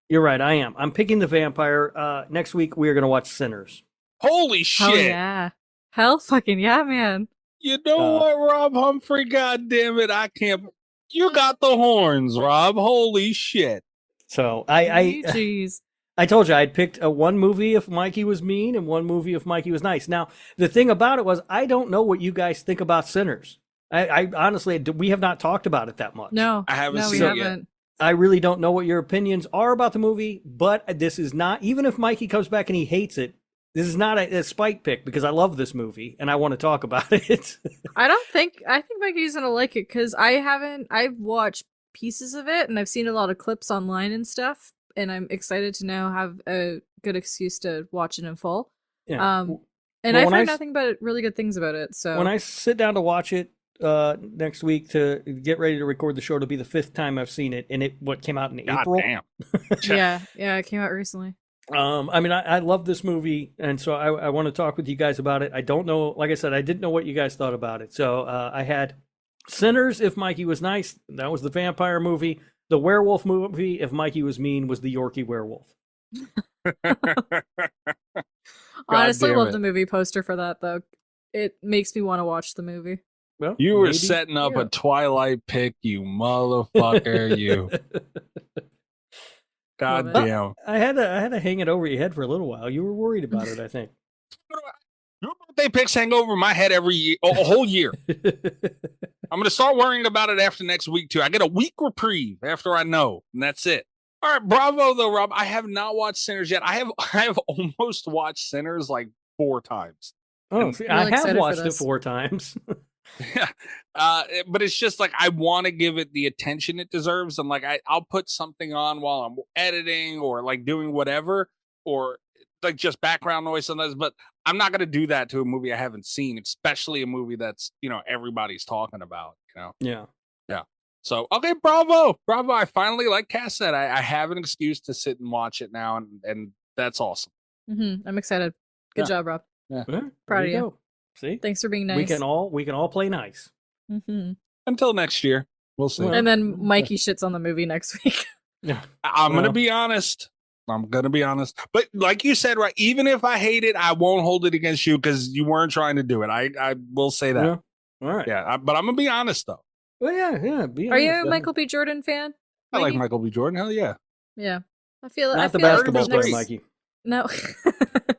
You're right, I am. I'm picking the vampire. Next week, we are going to watch Sinners.
Holy shit.
Hell yeah. Hell fucking yeah, man.
You know what, Rob Humphrey? God damn it. I can't. You got the horns, Rob. Holy shit.
So
Jeez.
I told you I'd picked one movie if Mikey was mean and one movie if Mikey was nice. Now, the thing about it was I don't know what you guys think about Sinners. I honestly, we have not talked about it that much.
No,
I haven't seen it yet.
I really don't know what your opinions are about the movie, but this is not, even if Mikey comes back and he hates it, this is not a spite pick because I love this movie and I want to talk about it.
I think Mikey's going to like it because I've watched pieces of it and I've seen a lot of clips online and stuff, and I'm excited to now have a good excuse to watch it in full.
Yeah.
And I've heard nothing but really good things about it. So
when I sit down to watch it next week to get ready to record the show, it'll be the 5th time I've seen it, and it came out in April.
Damn.
yeah, it came out recently.
I mean, I love this movie, and so I want to talk with you guys about it. I don't know, like I said, I didn't know what you guys thought about it. So I had Sinners, if Mikey was nice. That was the vampire movie. The werewolf movie, if Mikey was mean, was the Yorkie werewolf.
Honestly, love the movie poster for that, though. It makes me want to watch the movie.
Well,
you were setting up a Twilight pick, you motherfucker, you. God damn.
I had to hang it over your head for a little while. You were worried about it, I think.
Your birthday picks hang over my head every year, a whole year. I'm going to start worrying about it after next week, too. I get a week reprieve after I know, and that's it. All right, bravo, though, Rob. I have not watched Sinners yet. I have almost watched Sinners like 4 times.
Oh, see, I have watched it 4 times.
Yeah, but it's just like I want to give it the attention it deserves, and like I'll put something on while I'm editing or like doing whatever, or like just background noise sometimes. But I'm not gonna do that to a movie I haven't seen, especially a movie that's everybody's talking about.
Yeah.
So okay, bravo. I finally, like Cass said, I have an excuse to sit and watch it now, and that's awesome.
Mm-hmm. I'm excited. Good job, Rob.
Yeah.
Proud of you.
Go. See,
thanks for being nice.
We can all play nice.
Mm-hmm.
Until next year, we'll see.
And then Mikey shits on the movie next week.
Yeah,
I'm gonna be honest. But like you said, right? Even if I hate it, I won't hold it against you because you weren't trying to do it. I will say that.
Yeah. All right.
Yeah, but I'm gonna be honest though.
Well, yeah.
Are you a Michael B. Jordan fan?
I like Michael B. Jordan. Hell yeah.
Yeah, I feel
not
I
the
feel
basketball
like
player, Mikey.
No.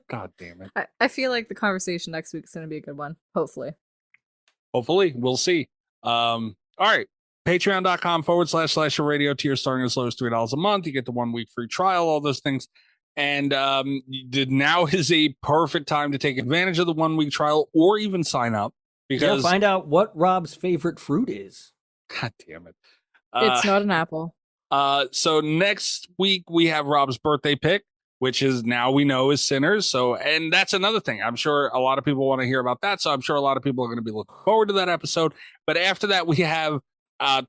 God damn it.
I feel like the conversation next week's going to be a good one. Hopefully.
We'll see. All right. Patreon.com/radio tier starting as low as $3 a month. You get the 1 week free trial, all those things. And now is a perfect time to take advantage of the 1 week trial or even sign up because
find out what Rob's favorite fruit is.
God damn it.
It's not an apple.
So next week we have Rob's birthday pick, which is now we know is Sinners. So, and that's another thing. I'm sure a lot of people want to hear about that. So I'm sure a lot of people are going to be looking forward to that episode. But after that, we have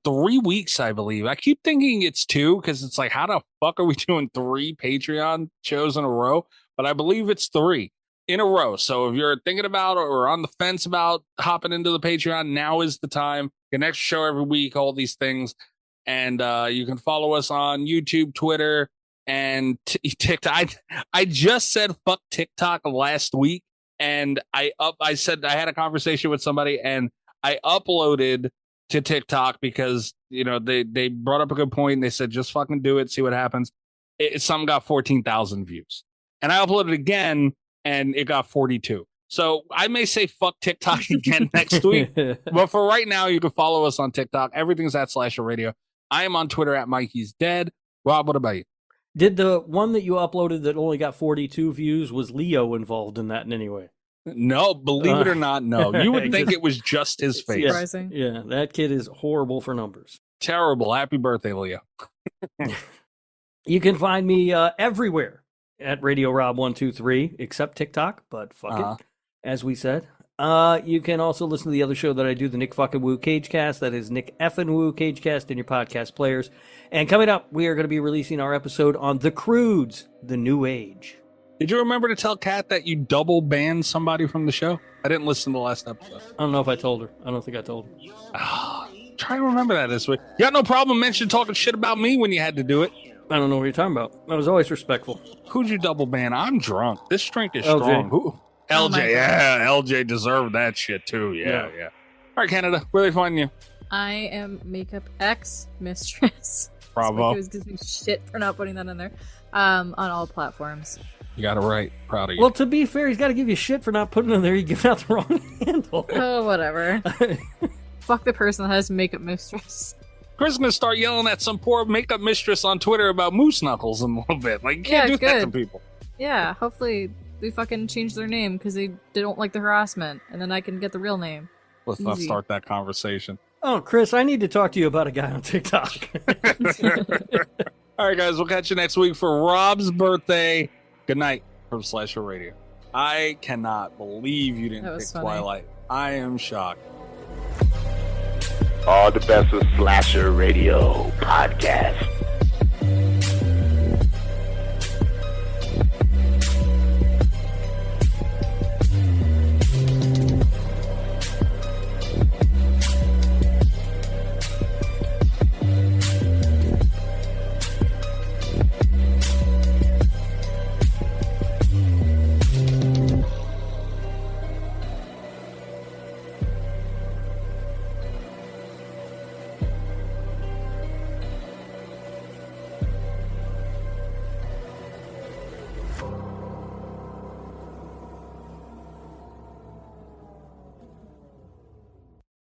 3 weeks, I believe. I keep thinking it's 2 because it's like, how the fuck are we doing 3 Patreon shows in a row? But I believe it's 3 in a row. So if you're thinking about or on the fence about hopping into the Patreon, now is the time. Get an extra show every week, all these things. And you can follow us on YouTube, Twitter, and TikTok. I just said fuck TikTok last week, and I said I had a conversation with somebody, and I uploaded to TikTok because they brought up a good point. And they said just fucking do it, see what happens. Some got 14,000 views, and I uploaded again, and it got 42. So I may say fuck TikTok again next week, but for right now, you can follow us on TikTok. Everything's at Slasher Radio. I am on Twitter at Mikey's Dead. Rob, what about you?
Did the one that you uploaded that only got 42 views, was Leo involved in that in any way?
No, believe it or not, no. You would think it was just his face.
Surprising.
Yeah, that kid is horrible for numbers.
Terrible. Happy birthday, Leo.
You can find me everywhere at Radio Rob 123, except TikTok, but fuck it, as we said. You can also listen to the other show that I do, the Nick fucking Woo Cagecast. That is Nick effing Woo Cagecast in your podcast players. And coming up, we are going to be releasing our episode on The Croods, The New Age.
Did you remember to tell Kat that you double banned somebody from the show? I didn't listen to the last episode.
I don't know if I told her. I don't think I told her.
Try to remember that this week. You got no problem mentioning talking shit about me when you had to do it.
I don't know what you're talking about. I was always respectful.
Who'd you double ban? I'm drunk. This drink is
LJ.
strong. Who? LJ, LJ deserved that shit too. Yeah. All right, Canada, where they find you?
I am Makeup X Mistress.
Bravo.
He was giving me shit for not putting that in there. On all platforms.
You got it right. Proud of you.
Well, to be fair, he's got to give you shit for not putting it in there. You giving out the wrong handle.
Oh, whatever. Fuck the person that has Makeup Mistress.
Chris is going to start yelling at some poor makeup mistress on Twitter about moose knuckles in a little bit. Like, you can't do that to people.
Yeah, hopefully they fucking change their name because they don't like the harassment, and then I can get the real name.
Let's not start that conversation.
Oh, Chris, I need to talk to you about a guy on TikTok.
All right, guys, we'll catch you next week for Rob's birthday. Good night from Slasher Radio. I cannot believe you didn't pick Twilight. I am shocked.
All the best with Slasher Radio Podcast.